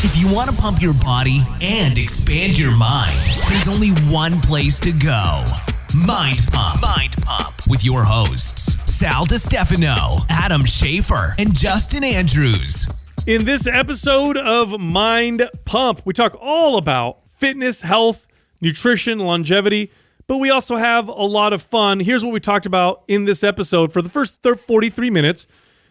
If you want to pump your body and expand your mind, there's only one place to go. Mind Pump. Mind Pump with your hosts, Sal DiStefano, Adam Schafer, and Justin Andrews. In this episode of Mind Pump, we talk all about fitness, health, nutrition, longevity, but we also have a lot of fun. Here's what we talked about in this episode. For the first 43 minutes,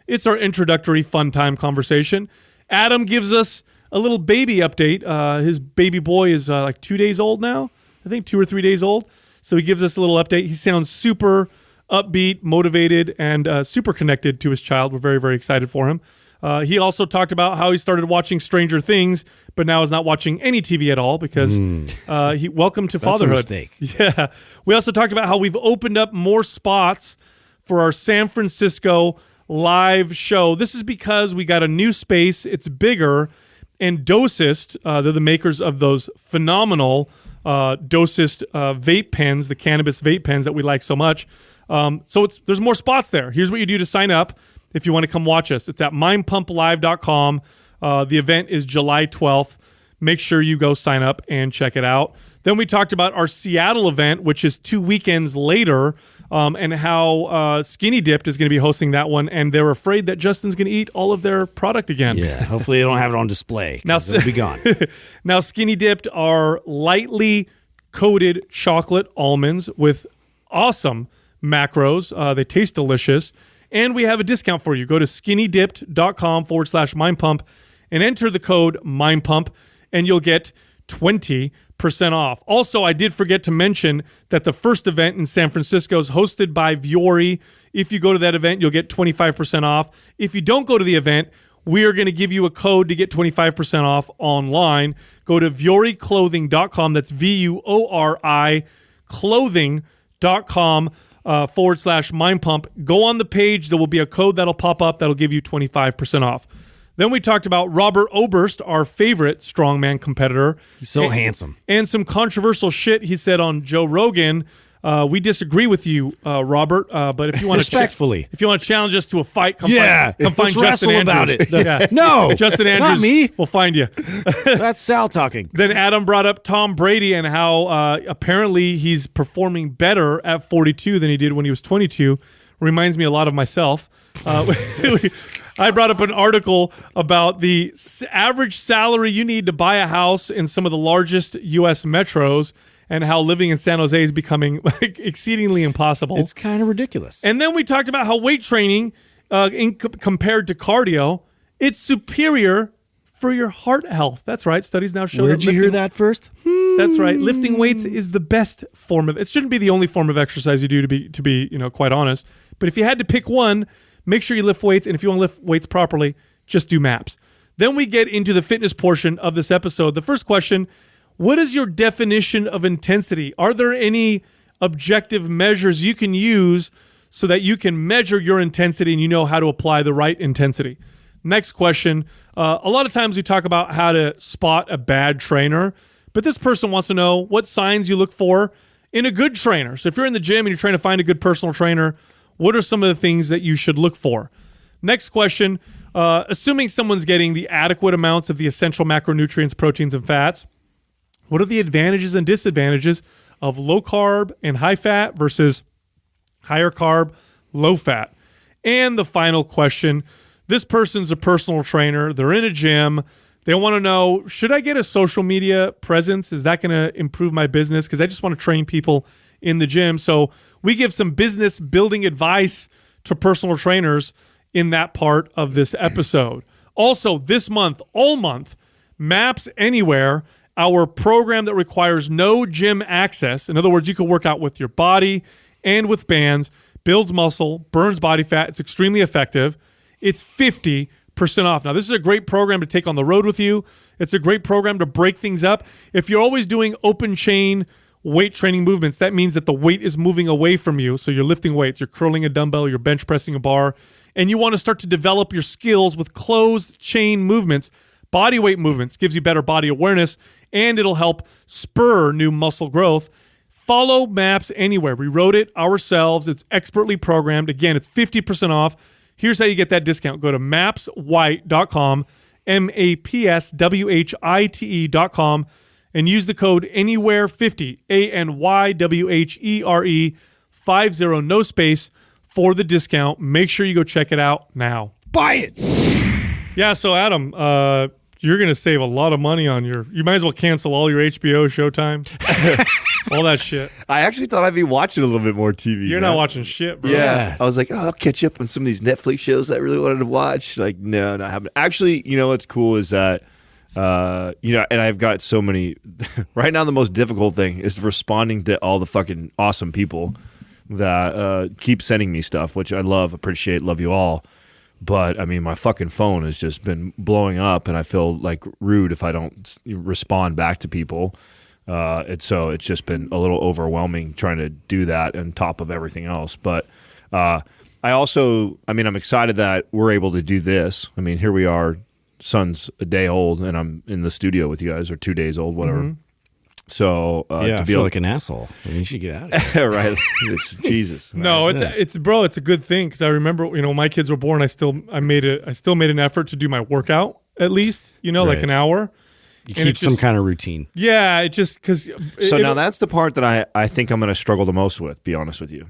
it's our introductory fun time conversation. Adam gives us a little baby update. His baby boy is like 2 days old now. I think 2 or 3 days old. So he gives us a little update. He sounds super upbeat, motivated, and super connected to his child. We're very, very excited for him. He also talked about how he started watching Stranger Things, but now is not watching any TV at all because welcome to fatherhood. That's a mistake. Yeah. We also talked about how we've opened up more spots for our San Francisco live show. This is because we got a new space. It's bigger. And Dosist, they're the makers of those phenomenal Dosist vape pens, the cannabis vape pens that we like so much. So there's more spots there. Here's what you do to sign up if you want to come watch us. It's at mindpumplive.com. The event is July 12th. Make sure you go sign up and check it out. Then we talked about our Seattle event, which is 2 weekends later, and how Skinny Dipped is going to be hosting that one, and they're afraid that Justin's going to eat all of their product again. Yeah, hopefully they don't have it on display. Now it'll be gone. Now, Skinny Dipped are lightly coated chocolate almonds with awesome macros. They taste delicious, and we have a discount for you. Go to skinnydipped.com/mindpump and enter the code mindpump, and you'll get 20% off. Also, I did forget to mention that the first event in San Francisco is hosted by Vuori. If you go to that event, you'll get 25% off. If you don't go to the event, we are going to give you a code to get 25% off online. Go to vuoriclothing.com. That's VUORI clothing.com /mindpump. Go on the page. There will be a code that'll pop up that'll give you 25% off. Then we talked about Robert Oberst, our favorite strongman competitor. He's so handsome. And some controversial shit he said on Joe Rogan. We disagree with you, Robert, but if you want respectfully, if you want to challenge us to a fight, come find Justin Andrews. About it. Yeah. No, Justin Andrews. Not me. We'll find you. That's Sal talking. Then Adam brought up Tom Brady and how apparently he's performing better at 42 than he did when he was 22. Reminds me a lot of myself. I brought up an article about the average salary you need to buy a house in some of the largest U.S. metros and how living in San Jose is becoming exceedingly impossible. It's kind of ridiculous. And then we talked about how weight training, compared to cardio, it's superior for your heart health. That's right. Studies now show Where'd you hear that first? That's right. Lifting weights is the best form of. It shouldn't be the only form of exercise you do to be quite honest. But if you had to pick one, make sure you lift weights, and if you want to lift weights properly, just do MAPS. Then we get into the fitness portion of this episode. The first question, what is your definition of intensity? Are there any objective measures you can use so that you can measure your intensity and you know how to apply the right intensity? Next question, a lot of times we talk about how to spot a bad trainer, but this person wants to know what signs you look for in a good trainer. So if you're in the gym and you're trying to find a good personal trainer, what are some of the things that you should look for? Next question, assuming someone's getting the adequate amounts of the essential macronutrients, proteins, and fats, what are the advantages and disadvantages of low carb and high fat versus higher carb, low fat? And the final question, this person's a personal trainer. They're in a gym. They want to know, should I get a social media presence? Is that going to improve my business? Because I just want to train people in the gym. So we give some business building advice to personal trainers in that part of this episode. Also, this month, all month, MAPS Anywhere, our program that requires no gym access. In other words, you can work out with your body and with bands, builds muscle, burns body fat. It's extremely effective. It's 50% off. Now, this is a great program to take on the road with you. It's a great program to break things up. If you're always doing open chain weight training movements, that means that the weight is moving away from you. So you're lifting weights, you're curling a dumbbell, you're bench pressing a bar, and you want to start to develop your skills with closed chain movements. Body weight movements gives you better body awareness, and it'll help spur new muscle growth. Follow MAPS Anywhere. We wrote it ourselves. It's expertly programmed. Again, it's 50% off. Here's how you get that discount. Go to mapswhite.com MAPSWHITE.com, and use the code ANYWHERE50, ANYWHERE 50, no space, for the discount. Make sure you go check it out now. Buy it. Yeah, so Adam, you're going to save a lot of money on you might as well cancel all your HBO, Showtime, all that shit. I actually thought I'd be watching a little bit more TV. You're not watching shit, bro. Yeah. I was like, I'll catch you up on some of these Netflix shows I really wanted to watch. Like, no, not happening. Actually, you know what's cool is that, and I've got so many. Right now, the most difficult thing is responding to all the fucking awesome people that keep sending me stuff, which I appreciate, love you all. But I mean, my fucking phone has just been blowing up, and I feel like rude if I don't respond back to people. It's just been a little overwhelming trying to do that on top of everything else. But I'm excited that we're able to do this. I mean, here we are, son's a day old, and I'm in the studio with you guys, or 2 days old, whatever. Mm-hmm. So I feel like an asshole. I mean, you should get out of here. Right? Jesus. No, it's a good thing, because I remember, when my kids were born, I still made an effort to do my workout at least, like an hour. You keep some kind of routine. Yeah, it just because. So now that's the part that I think I'm going to struggle the most with. Be honest with you.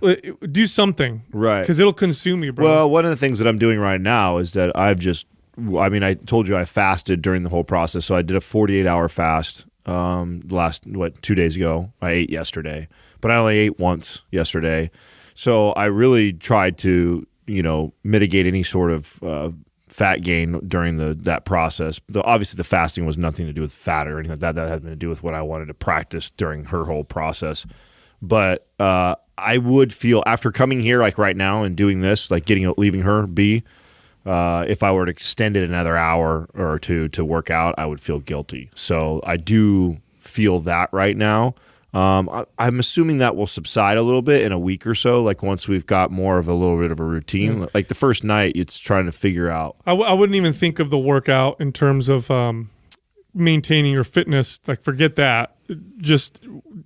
Do something, right? Because it'll consume you, bro. Well, one of the things that I'm doing right now is that I told you I fasted during the whole process. So I did a 48-hour fast. 2 days ago. I ate yesterday, but I only ate once yesterday. So I really tried to, mitigate any sort of fat gain during that process. Obviously, the fasting was nothing to do with fat or anything like that. That had to do with what I wanted to practice during her whole process. But I would feel, after coming here, like right now, and doing this, like leaving her be, if I were to extend it another hour or two to work out, I would feel guilty. So I do feel that right now. I'm assuming that will subside a little bit in a week or so, like once we've got more of a little bit of a routine. Yeah. Like the first night, it's trying to figure out. I wouldn't even think of the workout in terms of maintaining your fitness. Like, forget that. Just,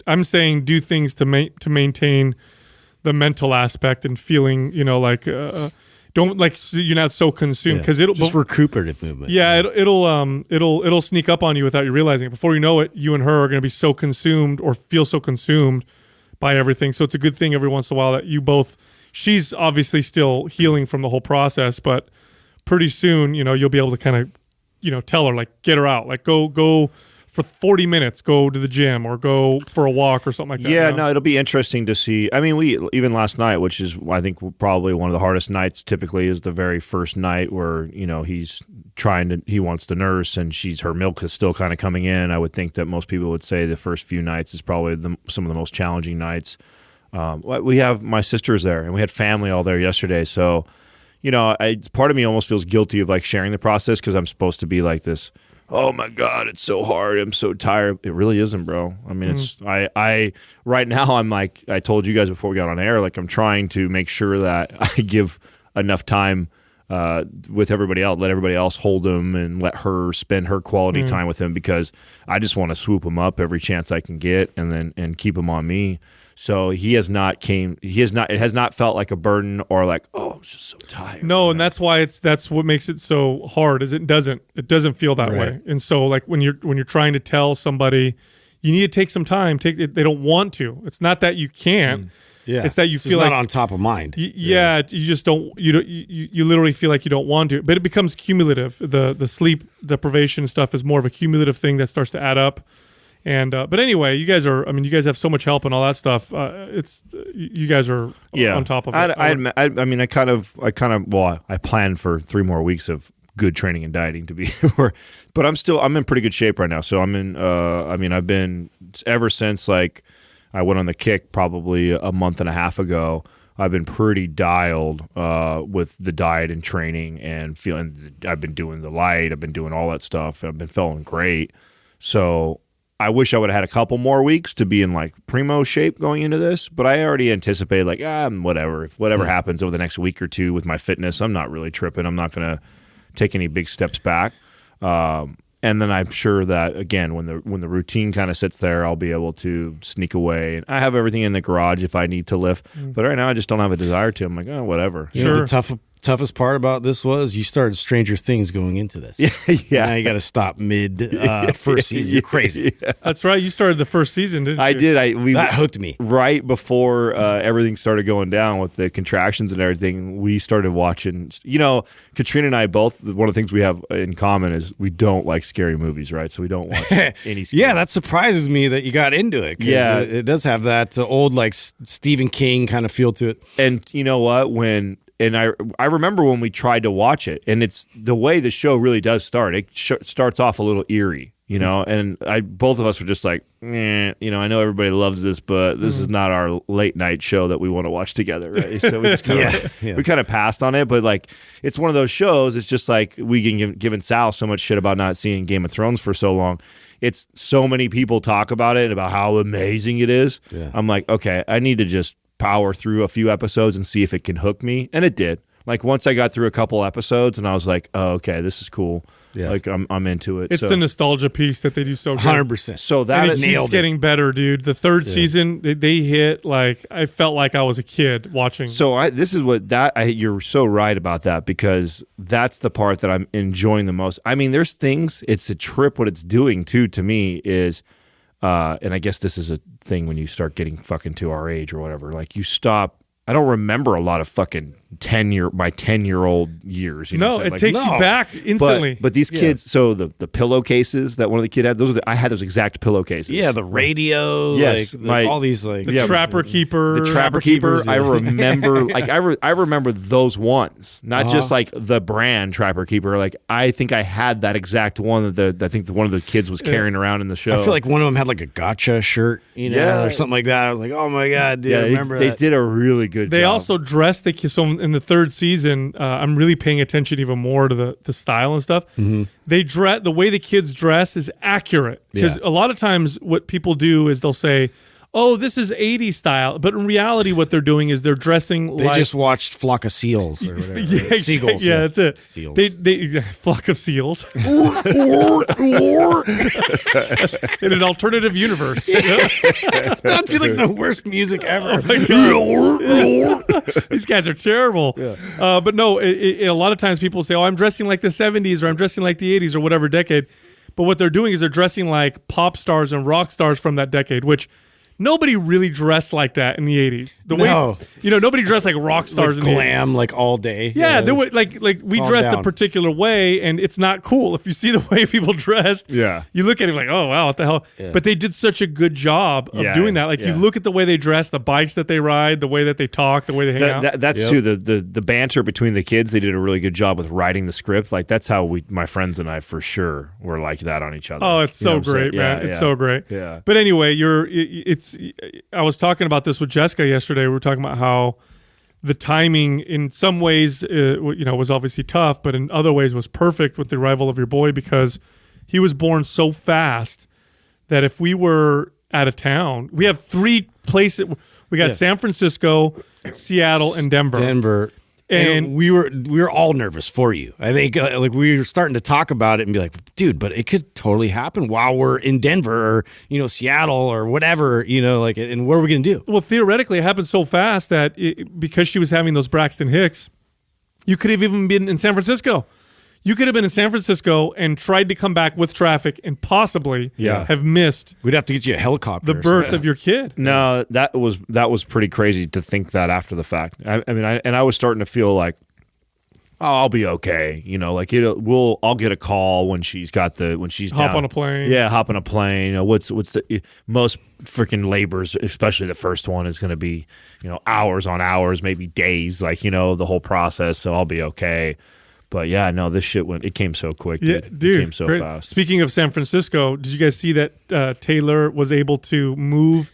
I'm saying do things to maintain the mental aspect and feeling, don't, like, so you're not so consumed, because it'll just recuperative movement. Yeah, it'll sneak up on you without you realizing it. Before you know it, you and her are going to be so consumed, or feel so consumed by everything. So it's a good thing every once in a while that you both. She's obviously still healing from the whole process, but pretty soon, you'll be able to kind of, tell her, like, get her out, like go for 40 minutes, go to the gym or go for a walk or something like that. Yeah, no, it'll be interesting to see. I mean, even last night, which is, I think, probably one of the hardest nights typically, is the very first night where, he wants to nurse, and her milk is still kind of coming in. I would think that most people would say the first few nights is probably some of the most challenging nights. We have my sisters there, and we had family all there yesterday. So, part of me almost feels guilty of, like, sharing the process, because I'm supposed to be like this, oh my God, it's so hard, I'm so tired. It really isn't, bro. I mean, I right now, I'm like, I told you guys before we got on air, like, I'm trying to make sure that I give enough time with everybody else, let everybody else hold him, and let her spend her quality time with him, because I just want to swoop him up every chance I can get, and keep him on me. So it has not felt like a burden, or like, oh, I'm just so tired. No, and that's why that's what makes it so hard, is it doesn't feel that way. And so, like, when you're trying to tell somebody, you need to take some time. They don't want to. It's not that you can't. Yeah. It's that you feel not like on top of mind. You just don't. You literally feel like you don't want to. But it becomes cumulative. The sleep deprivation stuff is more of a cumulative thing that starts to add up. And but anyway, you guys have so much help and all that stuff. You guys are on top of it. I planned for 3 more weeks of good training and dieting to be, but I'm in pretty good shape right now. So I'm in. I've been ever since, like, I went on the kick probably a month and a half ago. I've been pretty dialed with the diet and training, and feeling. I've been doing the light. I've been doing all that stuff. I've been feeling great. So I wish I would have had a couple more weeks to be in, like, primo shape going into this, but I already anticipated, like, whatever. If whatever happens over the next week or two with my fitness, I'm not really tripping. I'm not going to take any big steps back. And then I'm sure that, again, when the routine kind of sits there, I'll be able to sneak away. And I have everything in the garage if I need to lift. But right now, I just don't have a desire to. I'm like, oh, whatever. The toughest part about this was you started Stranger Things going into this. Yeah. Now you got to stop mid first season. You're crazy. Yeah. That's right. You started the first season, didn't you? I did. That hooked me. Right before everything started going down with the contractions and everything, we started watching. You know, Katrina and I both, one of the things we have in common is we don't like scary movies, right? So we don't watch any scary. Yeah, that surprises me that you got into it. Yeah. It does have that old, like, Stephen King kind of feel to it. And you know what? I remember when we tried to watch it, and it's the way the show really does start. It starts off a little eerie, you know, and both of us were just like, you know, I know everybody loves this, but this is not our late night show that we want to watch together, right? So we just kind of we kind of passed on it. But like, it's one of those shows. It's just like we can given Sal so much shit about not seeing Game of Thrones for so long. It's so many people talk about it, about how amazing it is. Yeah. I'm like, okay, I need to just power through a few episodes and see if it can hook me, and it did. Like once I got through a couple episodes, and I was like, "Oh, okay, this is cool." Yeah. Like I'm into it. It's the nostalgia piece that they do so good. 100%. So that and it keeps getting better, dude. The third season, they hit like I felt like I was a kid watching. So this is what you're so right about that, because that's the part that I'm enjoying the most. I mean, there's things. It's a trip. What it's doing too to me is. And I guess this is a thing when you start getting fucking to our age or whatever. Like you stop. I don't remember a lot of fucking 10-year-old years. You know no, it takes you back instantly. But these kids, so the pillowcases that one of the kid had, I had those exact pillowcases. Yeah, the radio. Yes, like, all these like the Trapper Keeper. The Trapper Keeper. I remember, like I remember those ones, not just like the brand Trapper Keeper. Like I think I had that exact one that I think one of the kids was carrying around in the show. I feel like one of them had like a gotcha shirt, you know, or something like that. I was like, oh my god, dude, I remember they did a really good. They job. also dressed the kids. So in the third season, I'm really paying attention even more to the style and stuff. Mm-hmm. The way the kids dress is accurate, because a lot of times what people do is they'll say, "Oh, this is 80s style," but in reality, what they're doing is they're dressing. They just watched Flock of Seals or whatever. Seagulls. Yeah, that's it. Seals. They Flock of Seals. In an alternative universe. That'd be like the worst music ever. These guys are terrible. Yeah. But no, a lot of times people say, "Oh, I'm dressing like the 70s," or "I'm dressing like the 80s," or whatever decade. But what they're doing is they're dressing like pop stars and rock stars from that decade, which nobody really dressed like that in the 80s. Nobody dressed like rock stars like in the glam, like all day. Yeah, there were like we dressed a particular way, and it's not cool. If you see the way people dressed, you look at it like, oh wow, what the hell? Yeah. But they did such a good job of doing that. Like you look at the way they dress, the bikes that they ride, the way that they talk, the way they hang out. That's too the banter between the kids. They did a really good job with writing the script. Like that's how my friends and I for sure were like that on each other. Oh, it's so great, man. It's so great. Yeah. But anyway, I was talking about this with Jessica yesterday. We were talking about how the timing in some ways, was obviously tough, but in other ways was perfect with the arrival of your boy, because he was born so fast that if we were out of town, we have 3 places. We got San Francisco, Seattle, and Denver. And we were all nervous for you. I think like we were starting to talk about it and be like, dude, but it could totally happen while we're in Denver or Seattle or whatever, and what are we gonna do? Well, theoretically, it happened so fast that because she was having those Braxton Hicks, you could have even been in San Francisco. You could have been in San Francisco and tried to come back with traffic and possibly have missed. We'd have to get you a helicopter. The birth of your kid. No, that was pretty crazy to think that after the fact. I was starting to feel like, oh, I'll be okay. I'll get a call when she's hop down. On a plane. Yeah, hop on a plane. What's the most freaking labors, especially the first one, is going to be hours on hours, maybe days. The whole process. So I'll be okay. But yeah, no, this shit it came so quick. Dude. It came so fast. Speaking of San Francisco, did you guys see that Taylor was able to move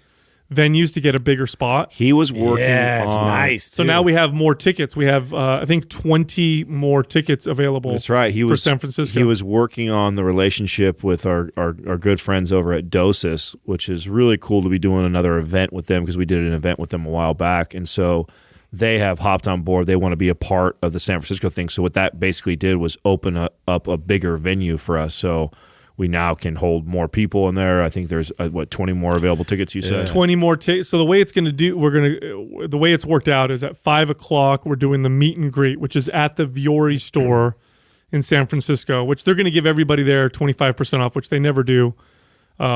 venues to get a bigger spot? He was working it's nice. So now we have more tickets. We have, I think, 20 more tickets available. That's right. For San Francisco. He was working on the relationship with our good friends over at Dosis, which is really cool to be doing another event with them, because we did an event with them a while back. And so they have hopped on board. They want to be a part of the San Francisco thing. So what that basically did was open up a bigger venue for us. So we now can hold more people in there. I think there's 20 more available tickets. You said 20 more tickets. So the way it's going to do, the way it's worked out is at 5:00 we're doing the meet and greet, which is at the Vuori store in San Francisco, which they're going to give everybody there 25% off, which they never do.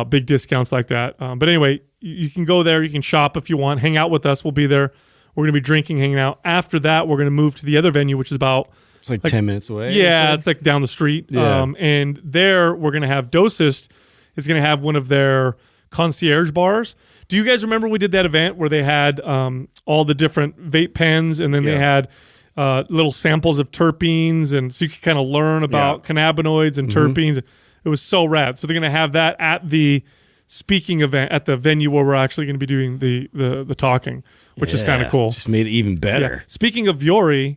Big discounts like that. But anyway, you can go there. You can shop if you want. Hang out with us. We'll be there. We're going to be drinking, hanging out. After that, we're going to move to the other venue, which is about It's like 10 minutes away. Yeah, it's like down the street. Yeah. And there we're going to have Dosist is going to have one of their concierge bars. Do you guys remember we did that event where they had all the different vape pens and then they had little samples of terpenes, and so you could kind of learn about cannabinoids and terpenes. It was so rad. So they're going to have that at the speaking event at the venue where we're actually going to be doing the talking, which is kind of cool. Just made it even better. Yeah. Speaking of Vuori,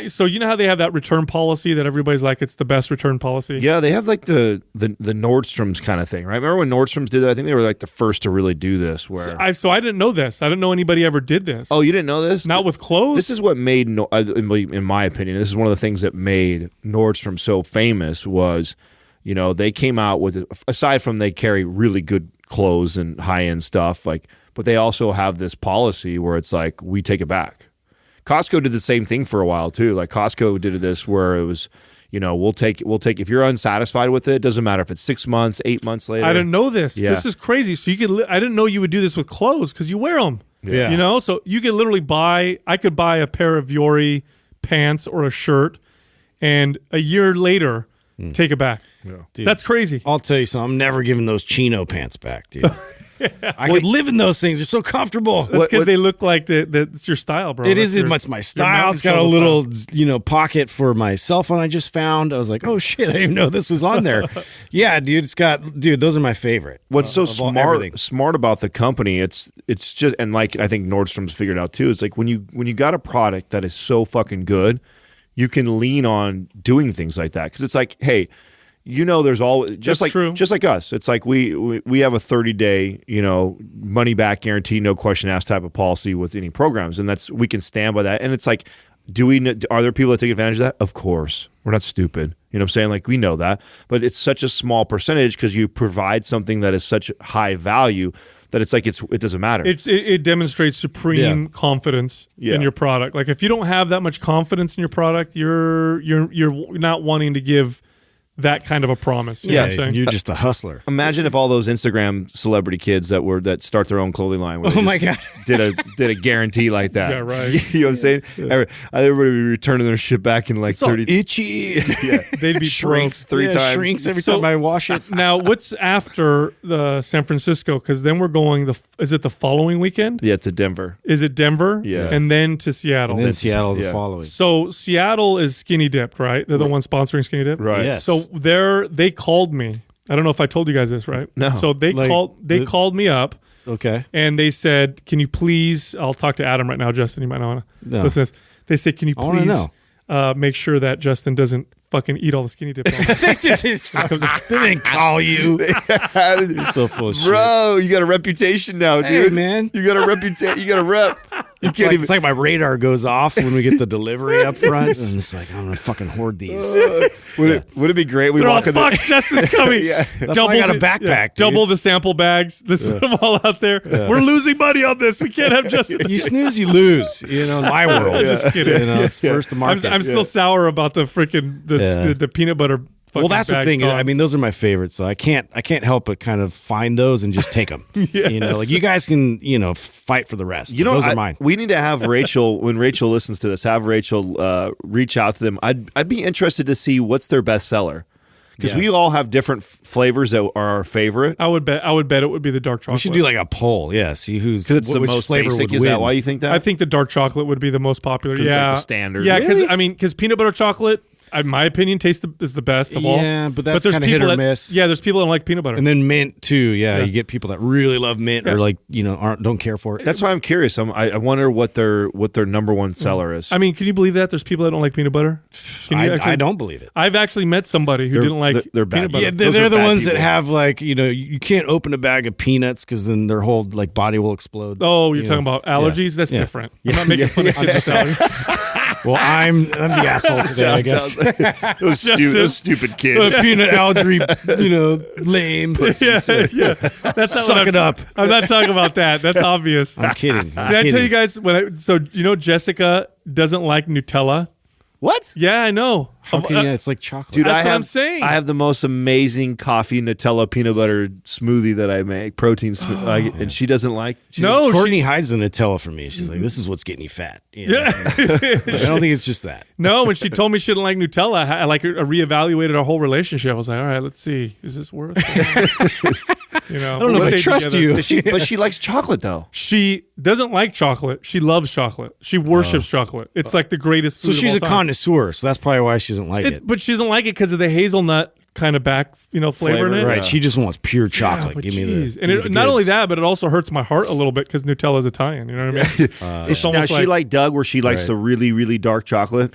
so you know how they have that return policy that everybody's like, it's the best return policy? Yeah, they have like the Nordstrom's kind of thing, right? Remember when Nordstrom's did that? I think they were like the first to really do this. Where So I didn't know this. I didn't know anybody ever did this. Oh, you didn't know this? Not with clothes? This is what made, in my opinion, this is one of the things that made Nordstrom so famous was, you know, they came out with, aside from they carry really good clothes and high-end stuff, like, but they also have this policy where it's like, we take it back. Costco did the same thing for a while too. Like Costco did this where it was, you know, we'll take if you're unsatisfied with it, doesn't matter if it's 6 months, 8 months later. I didn't know this. Yeah. This is crazy. So you could I didn't know you would do this with clothes because you wear them. Yeah. You know, so you could literally I could buy a pair of Vuori pants or a shirt and a year later take it back. Yeah. Dude, that's crazy. I'll tell you something. I'm never giving those chino pants back, dude. I could live in those things. They're so comfortable. That's because they look like it's your style, bro. It is much my style. It's got a little, pocket for my cell phone I just found. I was like, oh shit, I didn't even know this was on there. Yeah, dude, those are my favorite. What's so smart about the company, it's just, and like I think Nordstrom's figured out too, it's like when you got a product that is so fucking good, you can lean on doing things like that. Because it's like, hey, you know, there's all just like us. It's like we have a 30-day, money back guarantee, no question asked type of policy with any programs, and we can stand by that. And it's like, are there people that take advantage of that? Of course, we're not stupid. You know what I'm saying? Like we know that, but it's such a small percentage because you provide something that is such high value that it's like it doesn't matter. It demonstrates supreme confidence in your product. Like if you don't have that much confidence in your product, you're not wanting to give that kind of a promise. You know what I'm saying? You're just a hustler. Imagine if all those Instagram celebrity kids that start their own clothing line. Oh my god! Did a guarantee like that? Yeah, right. You know what I'm saying? Everybody would be returning their shit back in like It's 30. all itchy. Yeah, they'd be shrinks broke. 3 times. Shrinks every time I wash it. Now, what's after the San Francisco? Because then we're going. Is it the following weekend? Yeah, to Denver. Is it Denver? Yeah, and then to Seattle. And then Seattle the following. So Seattle is Skinny Dipped, right? They're the ones sponsoring Skinny Dip, right? Yes. So they called me. I don't know if I told you guys this, right? No. So they called me up. Okay. And they said, "Can you please?" I'll talk to Adam right now. Justin, you might not want to listen to this. They said, "Can you please make sure that Justin doesn't fucking eat all the Skinny Dip?" They didn't call you. You're so full of shit. Bro, you got a reputation now, dude. Hey, man. You got a reputation. You got a rep. It's like my radar goes off when we get the delivery up front. I'm just like, I'm gonna fucking hoard these. Would it be great? We They're all, walk in fuck, Justin's coming. That's why I got a backpack. Dude. Double the sample bags. Let's put them all out there. We're losing money on this. We can't have Justin. You snooze, you lose. In my world. Just kidding. It's first to market. I'm still sour about the freaking the peanut butter. Well, that's the thing. Gone. I mean, those are my favorites, so I can't help but kind of find those and just take them. Like you guys can, fight for the rest. Those are mine. We need to have Rachel, when Rachel listens to this, have Rachel reach out to them. I'd be interested to see what's their best seller. Because we all have different flavors that are our favorite. I would bet it would be the dark chocolate. We should do like a poll. Yeah, see which the most flavor basic. would Is win. that why you think that? I think the dark chocolate would be the most popular. Yeah, it's like the standard. Yeah, because peanut butter chocolate, in my opinion, is the best of all. Yeah, but that's there's kind of hit people or that- miss. Yeah, there's people that don't like peanut butter. And then mint too. Yeah, you get people that really love mint or don't care for it. That's why I'm curious. I wonder what their number one seller is. I mean, can you believe that there's people that don't like peanut butter? I don't believe it. I've actually met somebody who didn't like they're bad. peanut butter. Yeah, Those they're are the bad ones that people. have like you can't open a bag of peanuts because then their whole like body will explode. Oh, you're talking about allergies? That's different. I'm not making fun of kids with allergies. Well, I'm the asshole today, I guess. Those stupid kids. Peanut allergy, lame. Pussies. Yeah. That's not Suck it up. I'm not talking about that. That's obvious. I'm kidding. Did I tell you guys Jessica doesn't like Nutella? What? Yeah, I know. How can you? It's like chocolate. Dude, That's what I'm saying. I have the most amazing coffee Nutella peanut butter smoothie that I make, protein smoothie, and she doesn't like. Courtney hides the Nutella from me. She's like, "This is what's getting you fat." Yeah, I don't think it's just that. No, when she told me she didn't like Nutella, I reevaluated our whole relationship. I was like, all right, let's see, is this worth it? I don't know if I trust you. But she likes chocolate though. She doesn't like chocolate. She loves chocolate. She worships chocolate. It's like the greatest food. So she's of a all time. connoisseur. So that's probably why she doesn't like it. But she doesn't like it because of the hazelnut kind of flavor in it. Right. She just wants pure chocolate. Yeah, Give me the. And it, not only that, but it also hurts my heart a little bit because Nutella's Italian. You know what I mean? It's Now almost she like Doug, where she likes the really, really dark chocolate.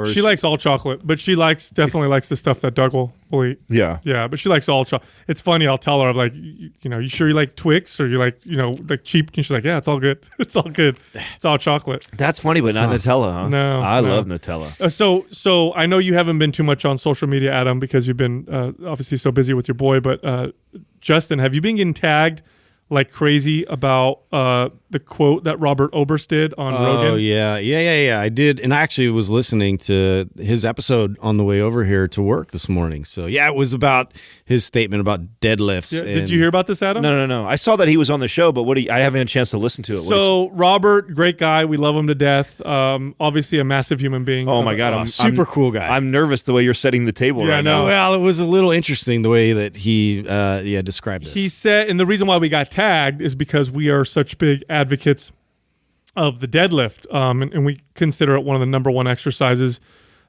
She likes all chocolate, but she definitely likes the stuff that Doug will eat. Yeah. Yeah, but she likes all chocolate. It's funny, I'll tell her, I'm like, you sure you like Twix or you like, like cheap? And she's like, yeah, it's all good. It's all good. It's all chocolate. That's funny, but not Nutella, huh? No. I love Nutella. So I know you haven't been too much on social media, Adam, because you've been obviously so busy with your boy, but Justin, have you been getting tagged like crazy about the quote that Robert Oberst did on Rogan? Oh, yeah. I did. And I actually was listening to his episode on the way over here to work this morning. So, yeah, it was about his statement about deadlifts. Yeah. Did you hear about this, Adam? No. I saw that he was on the show, but I haven't had a chance to listen to it. So, Robert, great guy. We love him to death. Obviously a massive human being. Oh, my God. Super cool guy. I'm nervous the way you're setting the table right now. Well, it was a little interesting the way that he described this. He said, and the reason why we got tagged is because we are such big advocates of the deadlift, and we consider it one of the number one exercises,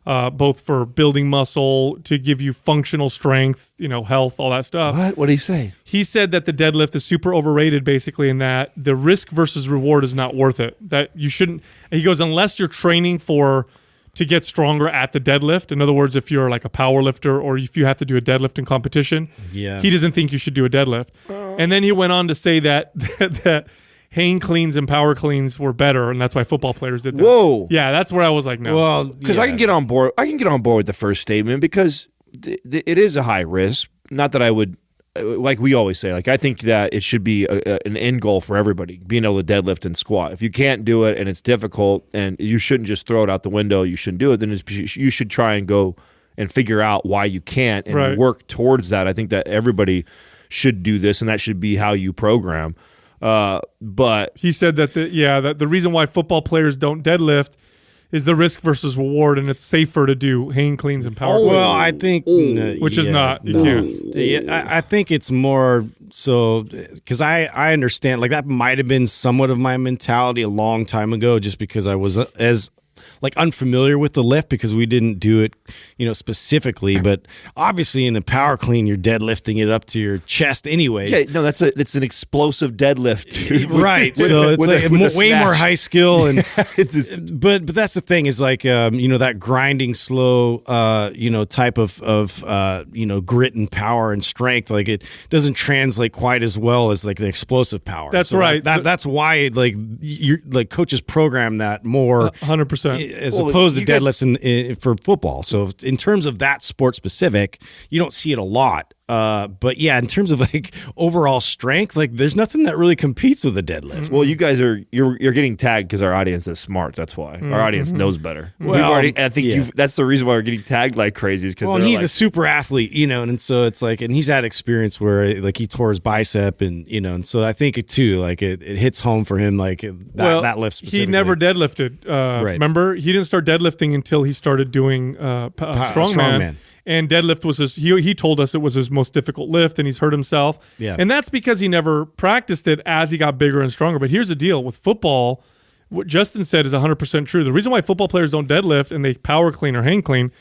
both for building muscle, to give you functional strength, health, all that stuff. What did he say? He said that the deadlift is super overrated, basically, in that the risk versus reward is not worth it. That you shouldn't. He goes, unless you're training to get stronger at the deadlift. In other words, if you're like a power lifter or if you have to do a deadlifting competition, he doesn't think you should do a deadlift. And then he went on to say that hang cleans and power cleans were better, and that's why football players did that. Whoa. Yeah, that's where I was like, no. Well, because I can get on board. I can get on board with the first statement because it is a high risk. Not that I would, like we always say, like I think that it should be an end goal for everybody, being able to deadlift and squat. If you can't do it and it's difficult, and you shouldn't just throw it out the window, you shouldn't do it. Then you should try and go and figure out why you can't and work towards that. I think that everybody should do this, and that should be how you program. But he said that the reason why football players don't deadlift is the risk versus reward, and it's safer to do hang cleans and power cleans. Well, I think which is not. You can't. Yeah, I think it's more so because I understand, like, that might have been somewhat of my mentality a long time ago, just because I was as unfamiliar with the lift because we didn't do it, specifically. But obviously in the power clean, you're deadlifting it up to your chest anyways. Yeah, no, it's an explosive deadlift, dude. Right. So it's way more high skill, and but that's the thing is that grinding slow, type of grit and power and strength. Like, it doesn't translate quite as well as like the explosive power. That's right. That's why coaches program that more 100%. As opposed to deadlifts for football. So in terms of that sport specific, you don't see it a lot. But yeah, in terms of overall strength, there's nothing that really competes with a deadlift. Well, you guys you're getting tagged because our audience is smart. That's why our audience knows better. Well, I think that's the reason why we're getting tagged like crazy. Is because and he's a super athlete, and so it's and he's had experience where he tore his bicep, and so I think it too, it hits home for him, that lift specifically. He never deadlifted. Right. Remember, he didn't start deadlifting until he started doing strongman. And deadlift was he told us it was his most difficult lift, and he's hurt himself. Yeah. And that's because he never practiced it as he got bigger and stronger. But here's the deal with football, what Justin said is 100% true. The reason why football players don't deadlift and they power clean or hang clean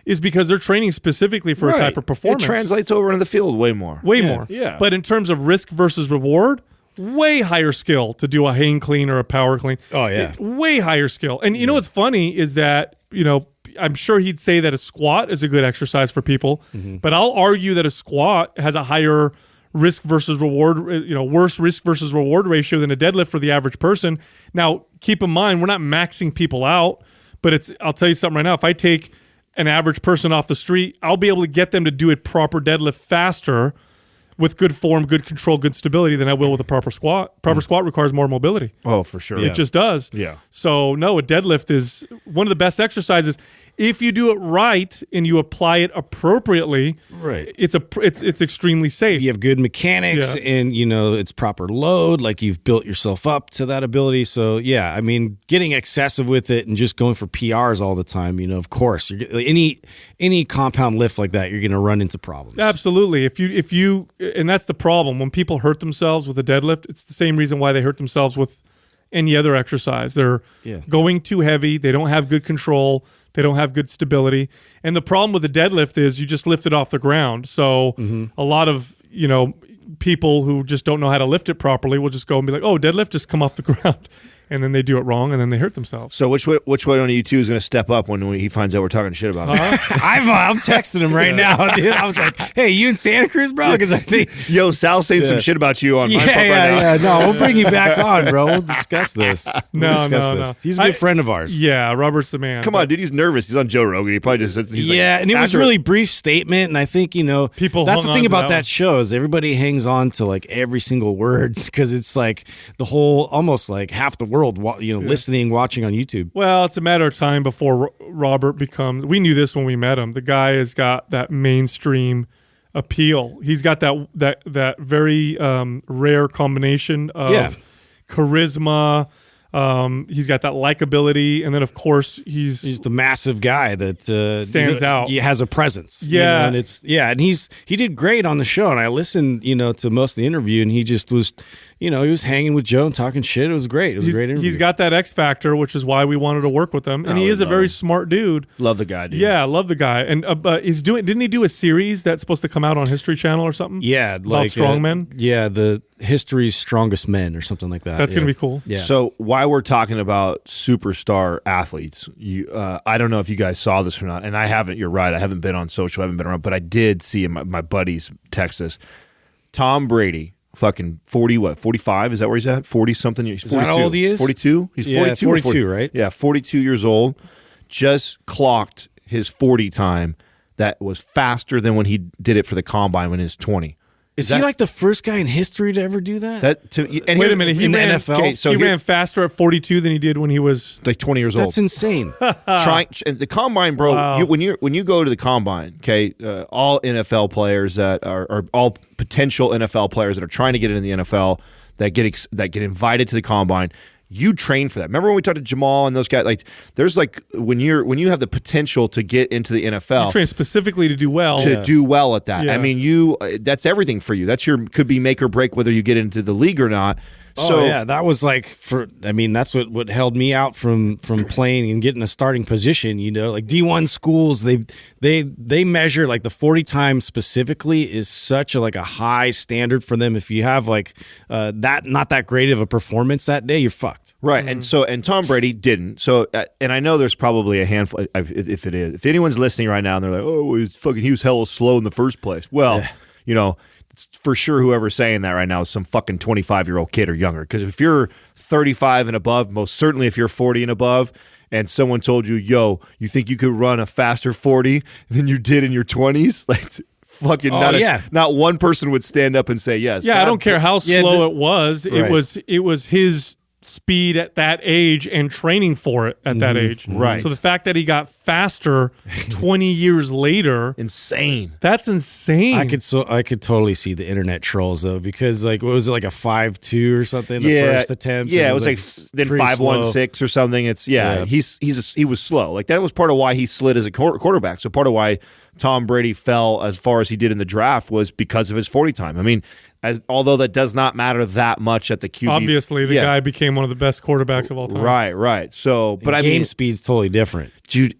is because they're training specifically for a type of performance. It translates over into the field way more. Way more. Yeah. But in terms of risk versus reward, way higher skill to do a hang clean or a power clean. Oh, yeah. Way higher skill. And you know what's funny is that, I'm sure he'd say that a squat is a good exercise for people, but I'll argue that a squat has a higher risk versus reward, worse risk versus reward ratio than a deadlift for the average person. Now, keep in mind, we're not maxing people out, but I'll tell you something right now. If I take an average person off the street, I'll be able to get them to do a proper deadlift faster with good form, good control, good stability than I will with a proper squat. Proper squat requires more mobility. Oh, for sure. It just does. Yeah. So, no, a deadlift is one of the best exercises. If you do it right and you apply it appropriately, Right. it's extremely safe. You have good mechanics and, it's proper load, like you've built yourself up to that ability. So, yeah, I mean, getting excessive with it and just going for PRs all the time, of course, any compound lift like that, you're going to run into problems. Absolutely. If you, and that's the problem. When people hurt themselves with a deadlift, it's the same reason why they hurt themselves with any other exercise. They're going too heavy. They don't have good control. They don't have good stability. And the problem with the deadlift is you just lift it off the ground. So a lot of, people who just don't know how to lift it properly will just go and be like, oh, deadlift, just come off the ground. And then they do it wrong, and then they hurt themselves. So which one of you two is going to step up when he finds out we're talking shit about him? I'm texting him right now, dude. I was like, hey, you in Santa Cruz, bro? Because I think, Yo, Sal's saying some shit about you on my right now. Yeah. No, we'll bring you back on, bro. We'll discuss this. No. He's a good friend of ours. Yeah, Robert's the man. Come on, dude. He's nervous. He's on Joe Rogan. He probably just he's and it was really brief statement, and I think people. That's the thing about that one. show is everybody hangs on to like every single word because it's like the whole, almost like half the world, listening, watching on YouTube. Well, it's a matter of time before Robert becomes. We knew this when we met him. The guy has got that mainstream appeal. He's got that very rare combination of charisma. He's got that likability, and then of course he's the massive guy that stands out. He has a presence. Yeah, and and he did great on the show. And I listened, to most of the interview, and he just was, he was hanging with Joe and talking shit. It was great. It was a great interview. He's got that X factor, which is why we wanted to work with him. And he is a very smart dude. Love the guy, dude. Yeah, love the guy. And didn't he do a series that's supposed to come out on History Channel or something? Yeah, about Strongman. The History's Strongest Men or something like that. That's gonna be cool. Yeah. So while we're talking about superstar athletes, I don't know if you guys saw this or not, and I haven't. You're right. I haven't been on social. I haven't been around, but I did see my buddies text us. Tom Brady. Fucking 45? Is that where he's at? 40 something? He's 42. Is that how old he is? 42? He's 42. 42, right? Yeah, 42 years old. Just clocked his 40 time that was faster than when he did it for the combine when he was 20. Is he like the first guy in history to ever do that? Wait a minute. He ran NFL. Okay, so he ran faster at 42 than he did when he was like 20 years old. That's insane. The combine, bro. Wow. When you go to the combine, okay, all NFL players that are all potential NFL players that are trying to get into the NFL that get invited to the combine. You train for that. Remember when we talked to Jamal and those guys? Like, there's like when you have the potential to get into the NFL, you train specifically to do well. Do well at that. Yeah. I mean, that's everything for you. That's could be make or break whether you get into the league or not. So that was like that's what held me out from playing and getting a starting position. Like D1 schools, they measure like the 40 time specifically is such a high standard for them. If you have not that great of a performance that day, you're fucked. Right, and Tom Brady didn't. So and I know there's probably a handful. If anyone's listening right now and they're like, oh, he was hella slow in the first place. Well, for sure whoever's saying that right now is some fucking 25-year-old kid or younger. Because if you're 35 and above, most certainly if you're 40 and above, and someone told you, yo, you think you could run a faster 40 than you did in your 20s? Like, fucking not one person would stand up and say yes. Yeah, I don't care how slow it was. Right. It was his speed at that age and training for it at that age. Right. So the fact that he got faster 20 years later, insane. That's insane. I could totally see the internet trolls though, because what was it, like a 5.2 or something? The first attempt. Yeah, it was like then 5.16 or something. It's he was slow. Like that was part of why he slid as a quarterback. So part of why Tom Brady fell as far as he did in the draft was because of his 40 time. I mean, although that does not matter that much at the QB. Obviously, the guy became one of the best quarterbacks of all time. Right. So, but game speed's totally different. Dude,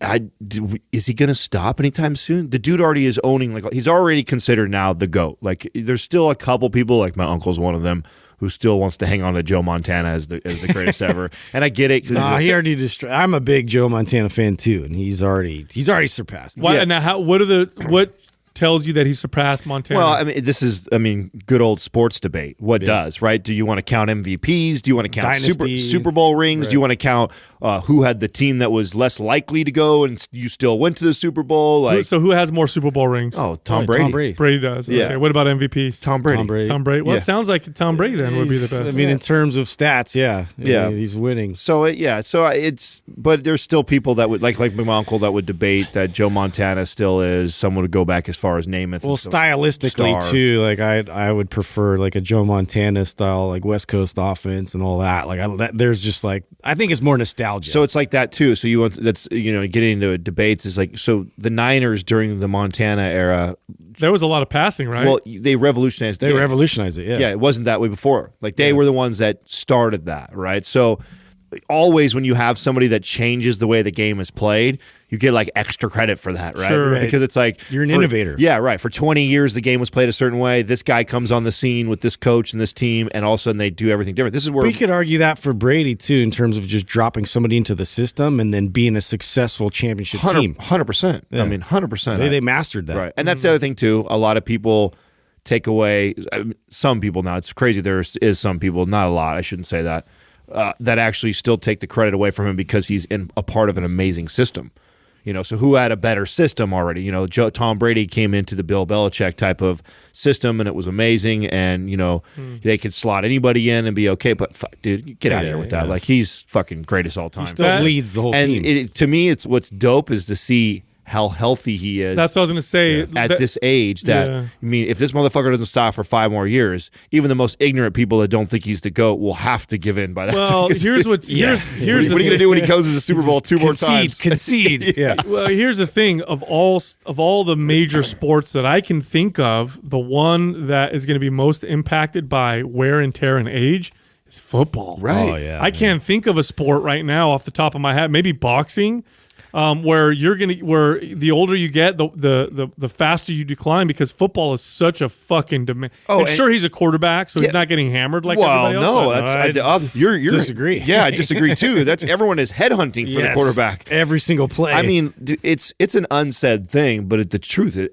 is he going to stop anytime soon? The dude already is owning, he's already considered now the GOAT. Like, there's still a couple people, like my uncle's one of them, who still wants to hang on to Joe Montana as the greatest ever. And I get it. Nah, he already I'm a big Joe Montana fan too, and he's already surpassed him. Now, what tells you that he surpassed Montana? Well, I mean, this is, good old sports debate. What does, right? Do you want to count MVPs? Do you want to count Super Bowl rings? Right. Do you want to count who had the team that was less likely to go and you still went to the Super Bowl? So who has more Super Bowl rings? Oh, Tom Brady. Tom Brady. Brady does. Yeah. Okay. What about MVPs? Tom Brady. Tom Brady. Well, it sounds like Tom Brady then would be the best. In terms of stats, yeah, he's winning. So but there's still people that would like my uncle that would debate that Joe Montana still is. Someone would go back as far as Namath. Well, stylistically too, like I would prefer like a Joe Montana style, like West Coast offense and all that. Like there's just like I think it's more nostalgia. So it's like that too. So getting into debates is like, so the Niners during the Montana era, there was a lot of passing, right? Well, they revolutionized it. Yeah, it wasn't that way before. Like they were the ones that started that, right? So always when you have somebody that changes the way the game is played, you get like extra credit for that, right? Sure. Because it's like you're an innovator. Yeah, right. For 20 years the game was played a certain way. This guy comes on the scene with this coach and this team, and all of a sudden they do everything different. This is where we could argue that for Brady too, in terms of just dropping somebody into the system and then being a successful championship team. 100%. Yeah. 100%. They mastered that. Right. And that's the other thing too. A lot of people take away, some people now, it's crazy, there is some people, not a lot, I shouldn't say that, that actually still take the credit away from him because he's in a part of an amazing system. So who had a better system already? Tom Brady came into the Bill Belichick type of system, and it was amazing. And they could slot anybody in and be okay. But dude, get out of here with that. Like he's fucking greatest all time. He still leads the whole team. And to me, it's what's dope is to see how healthy he is. That's what I was going to say. At this age, if this motherfucker doesn't stop for 5 more years, even the most ignorant people that don't think he's the GOAT will have to give in by that time. Well, here's what are you going to do when he goes to the Super Bowl 2 more times? Concede. Yeah. Well, here's the thing. Of all the major sports that I can think of, the one that is going to be most impacted by wear and tear and age is football. Right. Oh, yeah. I can't think of a sport right now off the top of my head. Maybe boxing. Where the older you get, the faster you decline, because football is such a fucking demand. And sure, he's a quarterback, so he's not getting hammered like everybody else. No, you're disagree. Yeah, I disagree too. That's everyone is headhunting for the quarterback every single play. I mean, it's an unsaid thing, but the truth is,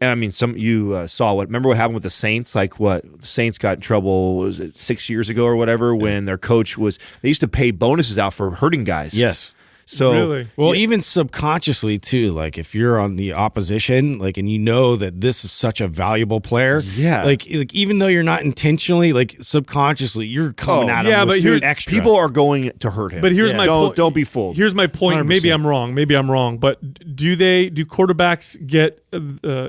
you saw remember what happened with the Saints? Like the Saints got in trouble, was it 6 years ago or whatever, when their coach they used to pay bonuses out for hurting guys. Yes. So really? Well, even subconsciously too, like if you're on the opposition, like, and you know that this is such a valuable player, like even though you're not intentionally, like subconsciously, you're coming at him with extra. People are going to hurt him. But here's my point. Don't be fooled. Here's my point. 100%. Maybe I'm wrong. But do quarterbacks get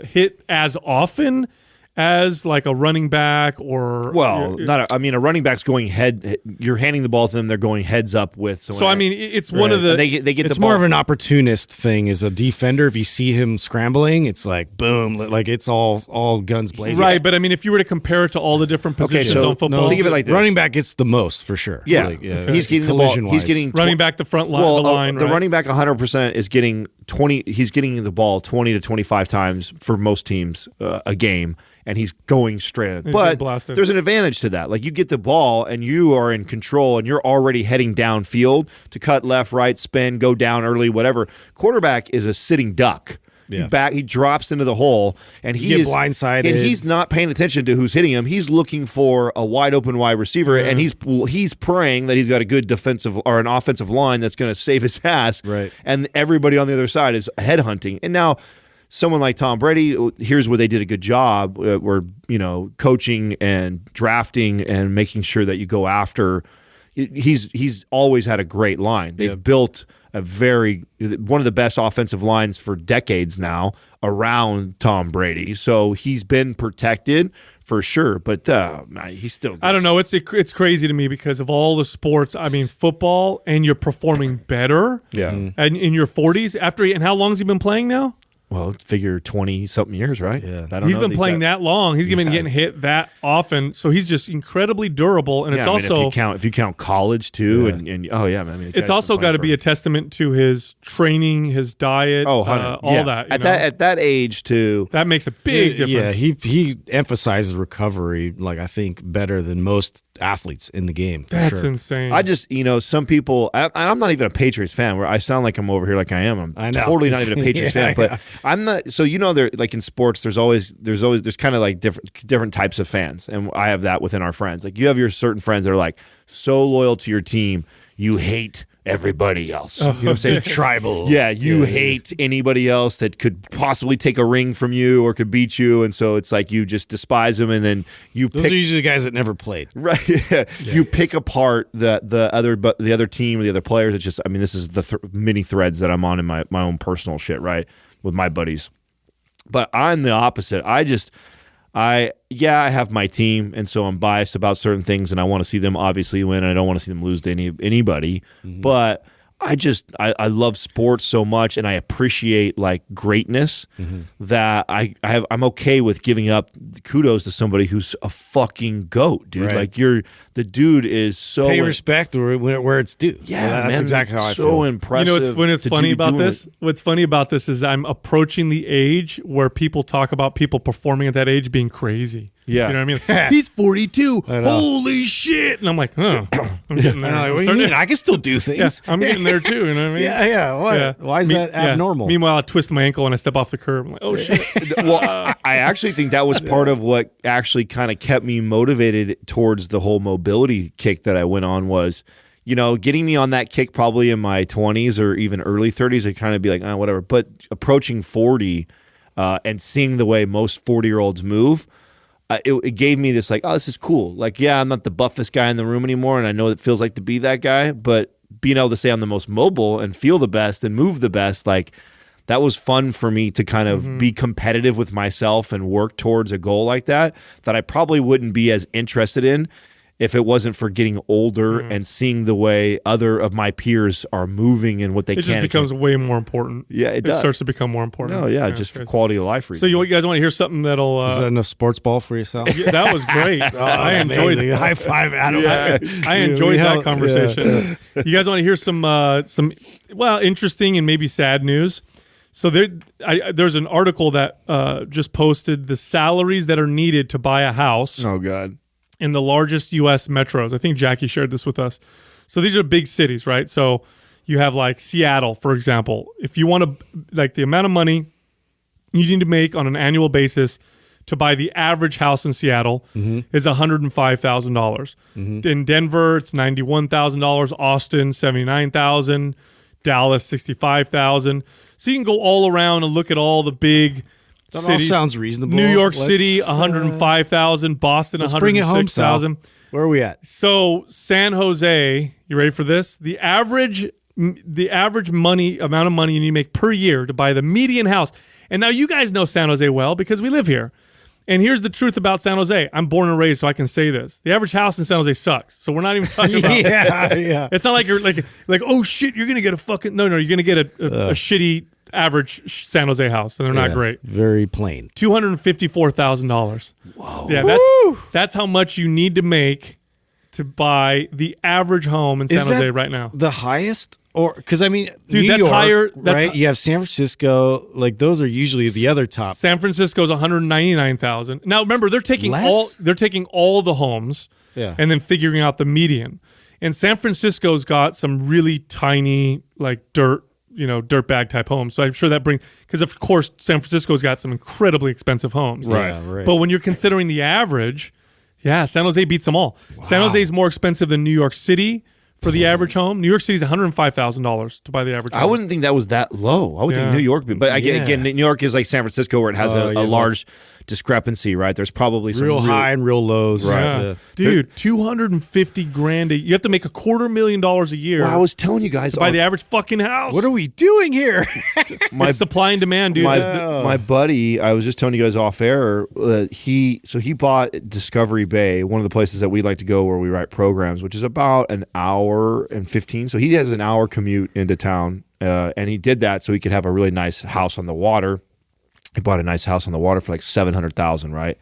hit as often as like a running back or? Well, a running back's going head. You're handing the ball to them. They're going heads up with someone. So I mean, it's one of the. They get it's the ball. more of an opportunist thing. As a defender, if you see him scrambling, it's like boom, like it's all guns blazing. Right, but I mean, if you were to compare it to all the different positions on football, think of it like this: running back gets the most for sure. Yeah, he's getting the ball. He's getting running back the front line. The running back 100% is getting 20. He's getting the ball 20 to 25 times for most teams a game. And he's going straight at it. But there's an advantage to that. Like you get the ball and you are in control and you're already heading downfield to cut left, right, spin, go down early, whatever. Quarterback is a sitting duck. Yeah. He drops into the hole and he is blindsided. And he's not paying attention to who's hitting him. He's looking for a wide open wide receiver, and he's praying that he's got a good defensive or an offensive line that's going to save his ass. Right. And everybody on the other side is headhunting. And now someone like Tom Brady, here's where they did a good job, where coaching and drafting and making sure that you go after. He's always had a great line. They've built one of the best offensive lines for decades now around Tom Brady. So he's been protected for sure, but he's still good. I don't know. It's crazy to me because of all the sports. I mean, football, and you're performing better. Yeah. And in your 40s and how long has he been playing now? Well, figure 20-something years, right? Yeah. He's been playing that long. He's been getting hit that often, so he's just incredibly durable. And it's also if you count college too, it's also got to be a testament to his training, his diet, all that. At that age too, that makes a big difference. Yeah, he emphasizes recovery, like I think better than most athletes in the game. That's insane. I just some people. I'm not even a Patriots fan. Where I sound like I'm over here, like I am. I'm totally not even a Patriots fan, but I'm not. So there, like in sports, there's kind of like different types of fans, and I have that within our friends. Like you have your certain friends that are like so loyal to your team, you hate everybody else. You know what I'm saying? Tribal. Yeah, you hate anybody else that could possibly take a ring from you or could beat you, and so it's like you just despise them, and then those are usually the guys that never played. Right. Yeah. You pick apart the other team or the other players. It's just, I mean, this is the many threads that I'm on in my own personal shit, right, with my buddies. But I'm the opposite. I have my team, and so I'm biased about certain things, and I want to see them obviously win, and I don't want to see them lose to anybody. Mm-hmm. But I love sports so much, and I appreciate like greatness that I'm okay with giving up kudos to somebody who's a fucking GOAT, dude. Right. Like the dude is so pay respect where it's due. Yeah, that's man, exactly how I feel. So impressive. What's funny about this? What's funny about this is I'm approaching the age where people talk about people performing at that age being crazy. Yeah. You know what I mean? He's 42. Holy shit. And I'm like, I'm getting there. Like, what do you mean? I can still do things. Yeah, I'm getting there too. You know what I mean? Yeah. What? Yeah. Why is that abnormal? Meanwhile, I twist my ankle when I step off the curb. I'm like, oh shit. Well, I actually think that was part of what actually kind of kept me motivated towards the whole mobility kick that I went on was, getting me on that kick probably in my 20s or even early 30s, I'd kind of be like, whatever. But approaching 40 and seeing the way most 40-year-olds move, it gave me this like, oh, this is cool. Like, yeah, I'm not the buffest guy in the room anymore, and I know it feels like to be that guy, but being able to say I'm the most mobile and feel the best and move the best, like that was fun for me to kind of be competitive with myself and work towards a goal like that I probably wouldn't be as interested in if it wasn't for getting older and seeing the way other of my peers are moving and what they can. It just becomes way more important. Yeah, it does. It starts to become more important. Oh, yeah, just for quality of life reasons. So you guys want to hear something that'll... Is that enough sports ball for yourself? Yeah, that was great. I enjoyed it. High five, Adam. Yeah, I enjoyed that conversation. You guys want to hear some interesting and maybe sad news? So there's an article that just posted the salaries that are needed to buy a house. Oh, God. In the largest U.S. metros. I think Jackie shared this with us. So these are big cities, right? So you have like Seattle, for example. If you want to, like the amount of money you need to make on an annual basis to buy the average house in Seattle is $105,000. In Denver, it's $91,000. Austin, $79,000. Dallas, $65,000. So you can go all around and look at all the big That cities. all sounds reasonable. New York City, $105,000. Boston, $106,000. Where are we at? So San Jose, you ready for this? The average amount of money you need to make per year to buy the median house. And now you guys know San Jose well because we live here. And here's the truth about San Jose. I'm born and raised, so I can say this. The average house in San Jose sucks. So we're not even talking about yeah. It's not like you're like oh shit, you're gonna get a fucking you're gonna get a shitty average San Jose house, and they're not great. Very plain. $254,000. Whoa. Yeah, that's how much you need to make to buy the average home in San Jose right now. The highest, or because I mean, dude, New that's York, higher. Right? You have San Francisco. Like those are usually the other top. San Francisco's $199,000. Now remember, they're taking all the homes, and then figuring out the median. And San Francisco's got some really tiny, like dirtbag type homes. So I'm sure that brings, because of course San Francisco's got some incredibly expensive homes. Right. Yeah, right. But when you're considering the average, San Jose beats them all. Wow. San Jose is more expensive than New York City for the average home. New York City is $105,000 to buy the average home. I wouldn't think that was that low. I would think New York, but again, New York is like San Francisco where it has a large discrepancy, right? There's probably some real high and real lows. Right. Yeah. Dude, $250,000. You have to make $250,000 a year. Well, I was telling you guys to buy the average fucking house. What are we doing here? It's supply and demand, dude. My buddy, I was just telling you guys off air, he bought Discovery Bay, one of the places that we like to go where we write programs, which is about an hour and 15. So he has an hour commute into town, and he did that so he could have a really nice house on the water. He bought a nice house on the water for like $700,000, right?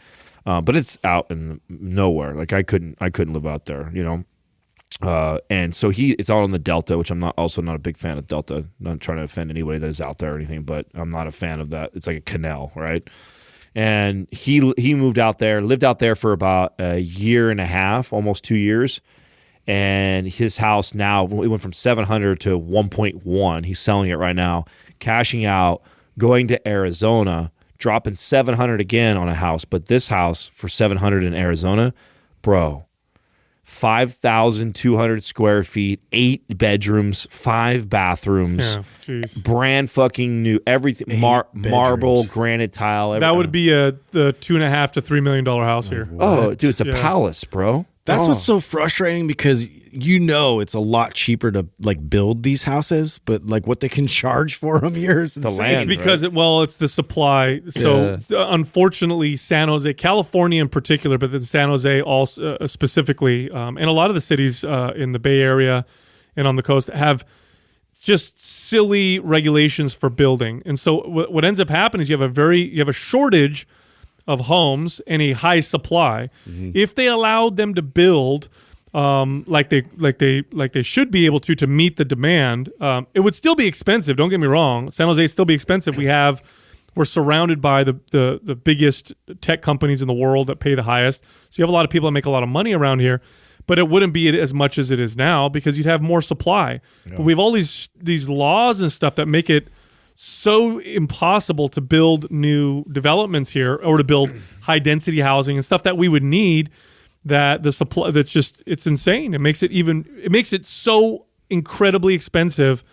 But it's out in nowhere. Like I couldn't live out there, and so it's out on the Delta, which I'm also not a big fan of Delta. Not trying to offend anybody that is out there or anything, but I'm not a fan of that. It's like a canal, right? And he moved out there, lived out there for about a year and a half, almost 2 years. And his house now, it went from 700 to 1.1. He's selling it right now, cashing out going to Arizona, dropping $700 again on a house, but this house for $700 in Arizona, bro, 5,200 square feet, 8 bedrooms, 5 bathrooms, brand fucking new, everything, marble, granite tile. That would be the $2.5 to $3 million house here. Oh, dude, it's a palace, bro. That's what's so frustrating, because it's a lot cheaper to like build these houses, but like what they can charge for them here is insane. land, It's because it's the supply. So unfortunately, San Jose, California in particular, but then San Jose also specifically, and a lot of the cities in the Bay Area and on the coast have just silly regulations for building. And so what ends up happening is you have a shortage of homes and a high supply. If they allowed them to build like they should be able to meet the demand, it would still be expensive. Don't get me wrong. San Jose still be expensive. We're surrounded by the biggest tech companies in the world that pay the highest. So you have a lot of people that make a lot of money around here, but it wouldn't be as much as it is now because you'd have more supply. Yeah. But we have all these laws and stuff that make it so impossible to build new developments here or to build high density housing and stuff that we would need, that the supply, it's insane. It makes it so incredibly expensive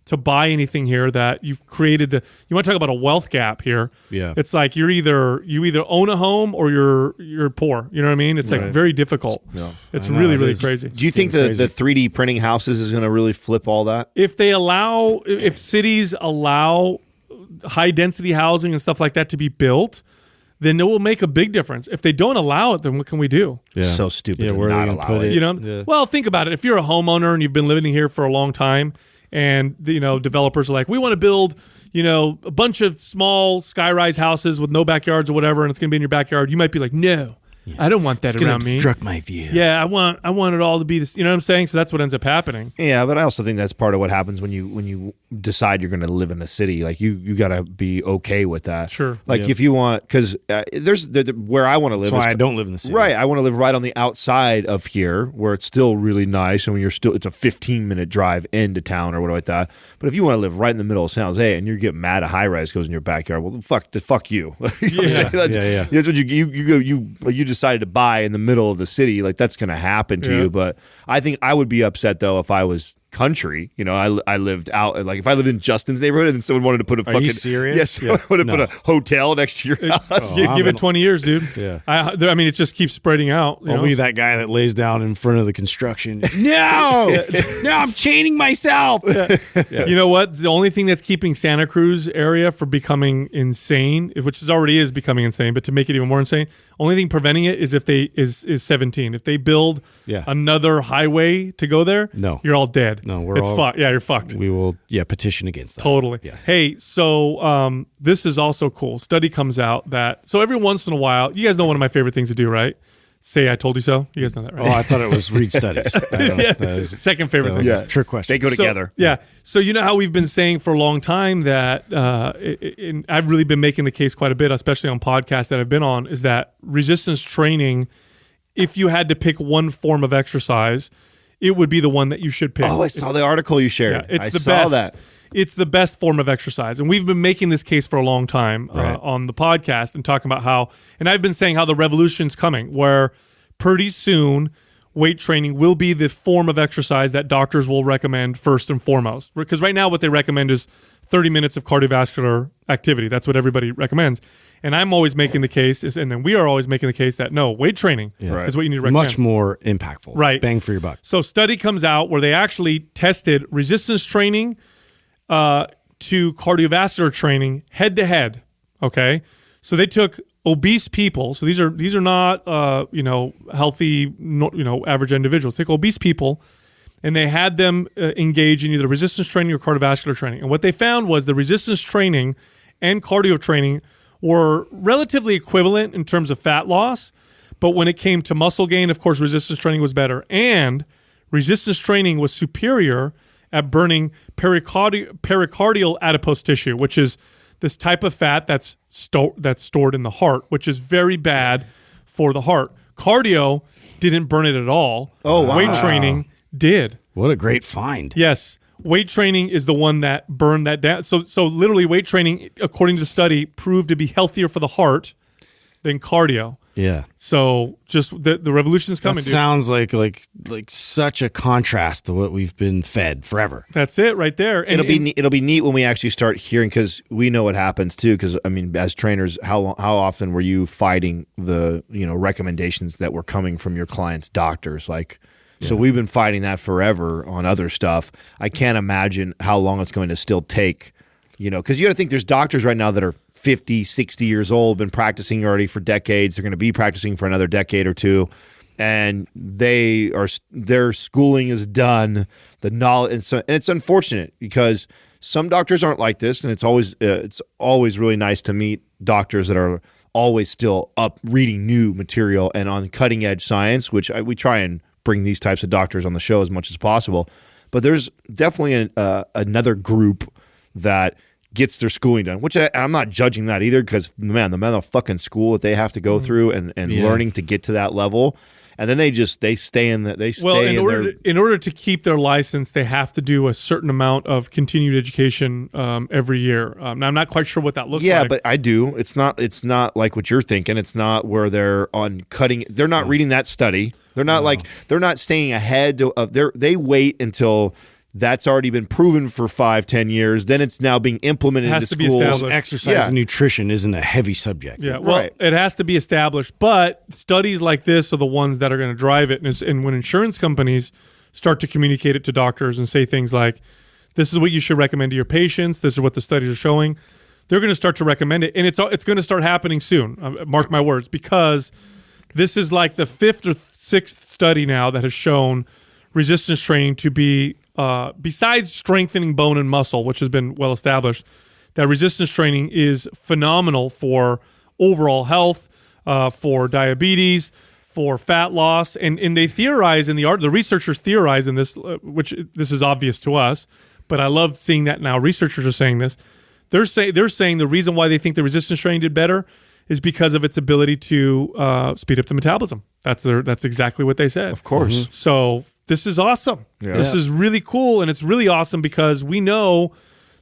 to buy anything here that you've created you want to talk about a wealth gap here. Yeah. It's like you either own a home or you're poor. You know what I mean? It's like very difficult. Yeah. It's really crazy. Do you think the 3D printing houses is going to really flip all that? If cities allow high density housing and stuff like that to be built, then it will make a big difference. If they don't allow it, then what can we do? Yeah. So stupid to not allow it. You know? Well, think about it. If you're a homeowner and you've been living here for a long time, and developers are like, we want to build a bunch of small skyrise houses with no backyards or whatever, and it's going to be in your backyard. You might be like, no, I don't want that around me. It's going to obstruct my view. Yeah, I want it all to be this. You know what I'm saying? So that's what ends up happening. Yeah, but I also think that's part of what happens when you decide you're going to live in the city. Like you got to be okay with that. Sure. Like if you want, because there's where I want to live. That's why I don't live in the city. Right. I want to live right on the outside of here, where it's still really nice, and when it's a 15-minute drive into town or whatever like that. But if you want to live right in the middle of San Jose and you're getting mad a high rise goes in your backyard, well, fuck you. That's what you decided to buy in the middle of the city. Like that's going to happen to you. But I think I would be upset though if I was country. I lived out, like if I lived in Justin's neighborhood and someone wanted to put a Are you serious? Yes, put a hotel next to your house. Give it 20 years, dude. Yeah. I mean, it just keeps spreading out. I'll be that guy that lays down in front of the construction. No, I'm chaining myself. Yeah. You know what? The only thing that's keeping Santa Cruz area from becoming insane, which already is becoming insane, but to make it even more insane, only thing preventing it is is 17. If they build another highway to go there, no, you're all dead. No, fucked. Yeah, you're fucked. We will, petition against that. Totally. Yeah. Hey, so this is also cool. Study comes out that, so every once in a while, you guys know one of my favorite things to do, right? Say I told you so. You guys know that, right? Oh, I thought it was read studies. Second favorite thing. A trick question. They go together. Yeah. So you know how we've been saying for a long time that, and I've really been making the case quite a bit, especially on podcasts that I've been on, is that resistance training, if you had to pick one form of exercise, it would be the one that you should pick. Oh, I saw the article you shared. Yeah, it's the best. It's the best form of exercise. And we've been making this case for a long time on the podcast and talking about how, and I've been saying how the revolution's coming, where pretty soon weight training will be the form of exercise that doctors will recommend first and foremost. Because right now what they recommend is 30 minutes of cardiovascular activity. That's what everybody recommends. And I'm always making the case, and then we are always making the case that no, weight training is what you need to recommend. Much more impactful. Right. Bang for your buck. So study comes out where they actually tested resistance training to cardiovascular training head to head. Okay. So they took obese people. So these are not healthy, average individuals. They took obese people and they had them engage in either resistance training or cardiovascular training. And what they found was the resistance training and cardio training were relatively equivalent in terms of fat loss. But when it came to muscle gain, of course, resistance training was better. And resistance training was superior at burning pericardial adipose tissue, which is this type of fat that's stored in the heart, which is very bad for the heart. Cardio didn't burn it at all. Oh, wow. Weight training did. What a great find. Yes. weight training is the one that burned that down. So literally weight training, according to the study, proved to be healthier for the heart than cardio. Yeah. So just the revolution is coming, That dude. sounds like such a contrast to what we've been fed forever. That's it right there. And, It'll be neat when we actually start hearing, because we know what happens too. Because I mean, as trainers, how often were you fighting the recommendations that were coming from your clients' doctors? So we've been fighting that forever on other stuff. I can't imagine how long it's going to still take. Because you got to think there's doctors right now that are 50, 60 years old, been practicing already for decades. They're going to be practicing for another decade or two, and their schooling is done. The knowledge, and it's unfortunate because some doctors aren't like this, and it's always really nice to meet doctors that are always still up reading new material and on cutting edge science, which we try and bring these types of doctors on the show as much as possible. But there's definitely another group that gets their schooling done, which I'm not judging that either, because the amount of fucking school that they have to go through and learning to get to that level, and then they stay in in order to keep their license, they have to do a certain amount of continued education every year. Now I'm not quite sure what that looks like. Yeah, but I do. It's not like what you're thinking. It's not where they're on cutting. They're not reading that study. They're not they're not staying ahead of they wait until that's already been proven for 5-10 years. Then it's now being implemented into schools. Exercise and nutrition isn't a heavy subject. Yeah, well, it has to be established. But studies like this are the ones that are going to drive it. And when insurance companies start to communicate it to doctors and say things like, this is what you should recommend to your patients, this is what the studies are showing, they're going to start to recommend it. And it's going to start happening soon. Mark my words, because this is like the 5th or 6th study now that has shown resistance training to be, besides strengthening bone and muscle, which has been well established, that resistance training is phenomenal for overall health, for diabetes, for fat loss, and they theorize in the researchers theorize in this, which this is obvious to us, but I love seeing that now. Researchers are saying this. They're saying the reason why they think the resistance training did better is because of its ability to speed up the metabolism. That's exactly what they said. Of course. So this is awesome. Yeah. This is really cool, and it's really awesome because we know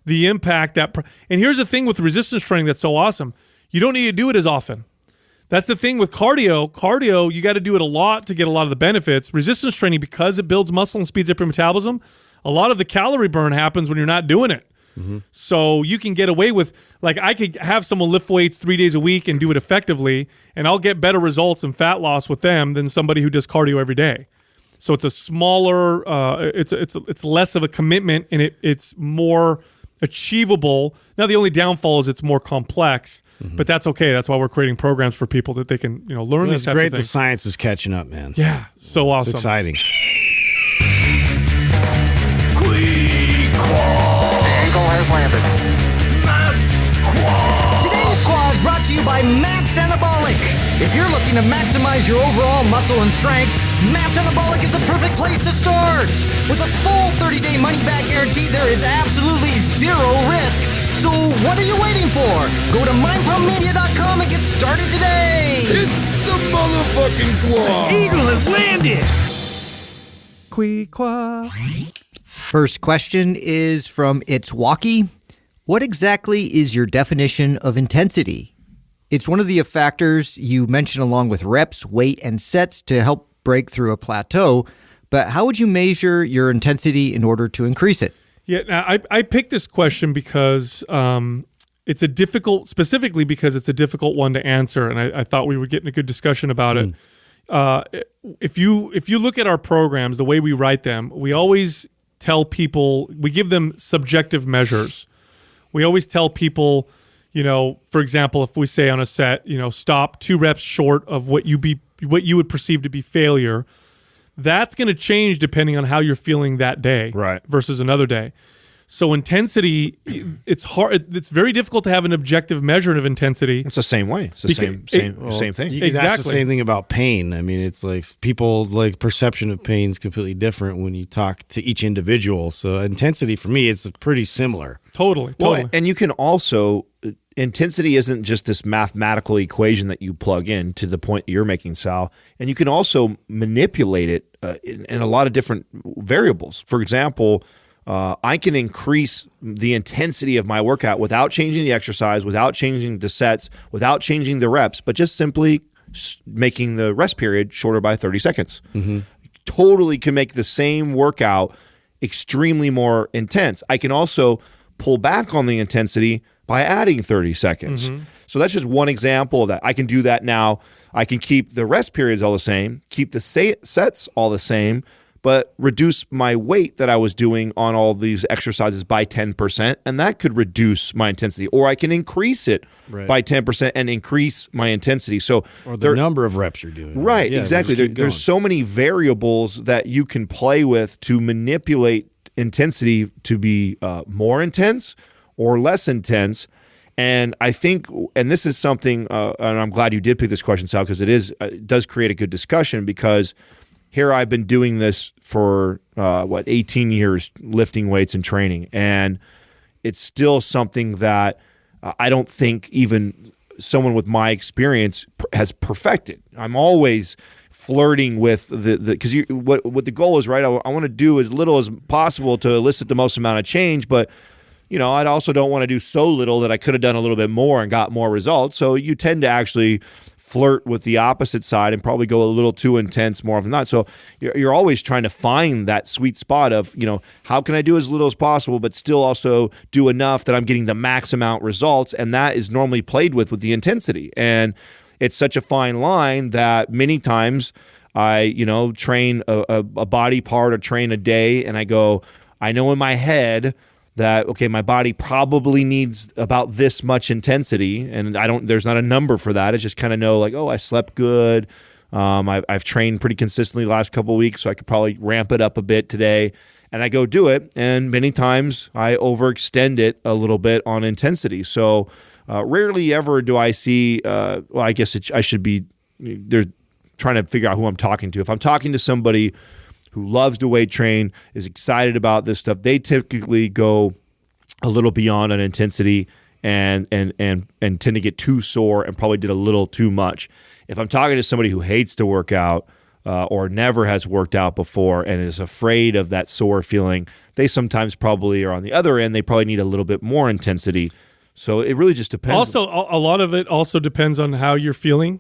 the impact that. And here's the thing with resistance training that's so awesome: you don't need to do it as often. That's the thing with cardio. Cardio, you got to do it a lot to get a lot of the benefits. Resistance training, because it builds muscle and speeds up your metabolism, a lot of the calorie burn happens when you're not doing it. Mm-hmm. So you can get away with, I could have someone lift weights 3 days a week and do it effectively, and I'll get better results in fat loss with them than somebody who does cardio every day. So it's a smaller, it's less of a commitment, and it's more achievable. Now the only downfall is it's more complex, but that's okay. That's why we're creating programs for people that they can learn these types of things. It's great the science is catching up, man. Yeah, so awesome. It's exciting. Today's Squad is brought to you by MAPS Anabolic. If you're looking to maximize your overall muscle and strength, MAPS Anabolic is the perfect place to start. With a full 30-day money-back guarantee, there is absolutely zero risk. So what are you waiting for? Go to mindpumpmedia.com and get started today. It's the motherfucking Quad. The eagle has landed. Qui-qua. First question is from It's Walkie. What exactly is your definition of intensity? It's one of the factors you mention along with reps, weight, and sets to help break through a plateau, but how would you measure your intensity in order to increase it? Yeah, now I picked this question because it's a difficult one to answer, and I thought we would get in a good discussion about it. If you look at our programs, the way we write them, we always tell people, we give them subjective measures. We always tell people, for example, if we say on a set, stop 2 reps short of what you would perceive to be failure, that's going to change depending on how you're feeling that day, right, versus another day. So intensity, it's hard. It's very difficult to have an objective measure of intensity. It's the same way. It's the same thing. Exactly. That's the same thing about pain. I mean, it's like people's perception of pain is completely different when you talk to each individual. So intensity for me, it's pretty similar. Totally. Well, and you can also, intensity isn't just this mathematical equation that you plug in to the point that you're making, Sal. And you can also manipulate it in a lot of different variables. For example, I can increase the intensity of my workout without changing the exercise, without changing the sets, without changing the reps, but just simply making the rest period shorter by 30 seconds. Totally can make the same workout extremely more intense. I can also pull back on the intensity by adding 30 seconds. So that's just one example of that. I can do that now. I can keep the rest periods all the same, keep the sets all the same, but reduce my weight that I was doing on all these exercises by 10%, and that could reduce my intensity. Or I can increase it by 10% and increase my intensity. So or the number of reps you're doing. Right, exactly. There's so many variables that you can play with to manipulate intensity to be more intense or less intense. And I think, and this is something, and I'm glad you did pick this question, Sal, because it does create a good discussion, because here I've been doing this for 18 years, lifting weights and training, and it's still something that I don't think even someone with my experience has perfected. I'm always flirting with the because what the goal is, right? I want to do as little as possible to elicit the most amount of change, but I also don't want to do so little that I could have done a little bit more and got more results. So you tend to actually flirt with the opposite side and probably go a little too intense more often than not. So you're always trying to find that sweet spot of, how can I do as little as possible, but still also do enough that I'm getting the max amount results. And that is normally played with the intensity. And it's such a fine line that many times I, train a body part or train a day, and I know in my head that, okay, my body probably needs about this much intensity, and there's not a number for that. I just kind of know, I slept good. I've trained pretty consistently the last couple of weeks, so I could probably ramp it up a bit today. And I go do it, and many times I overextend it a little bit on intensity. So rarely ever do I see, I guess I should be, they're trying to figure out who I'm talking to. If I'm talking to somebody who loves to weight train, is excited about this stuff, they typically go a little beyond on intensity and tend to get too sore and probably did a little too much. If I'm talking to somebody who hates to work out or never has worked out before and is afraid of that sore feeling, they sometimes probably are on the other end. They probably need a little bit more intensity. So it really just depends. Also, a lot of it also depends on how you're feeling.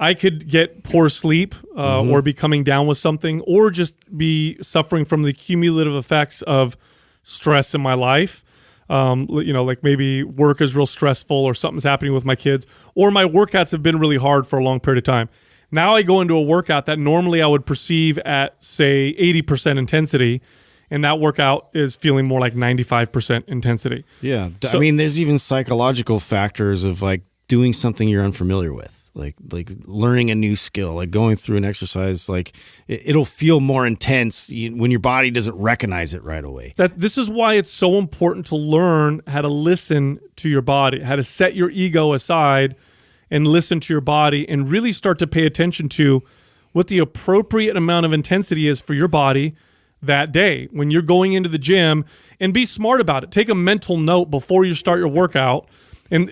I could get poor sleep or be coming down with something, or just be suffering from the cumulative effects of stress in my life. Like maybe work is real stressful, or something's happening with my kids, or my workouts have been really hard for a long period of time. Now I go into a workout that normally I would perceive at, say, 80% intensity, and that workout is feeling more like 95% intensity. Yeah. So, there's even psychological factors of doing something you're unfamiliar with, like learning a new skill, like going through an exercise, it'll feel more intense when your body doesn't recognize it right away. This is why it's so important to learn how to listen to your body, how to set your ego aside and listen to your body, and really start to pay attention to what the appropriate amount of intensity is for your body that day when you're going into the gym, and be smart about it. Take a mental note before you start your workout. And,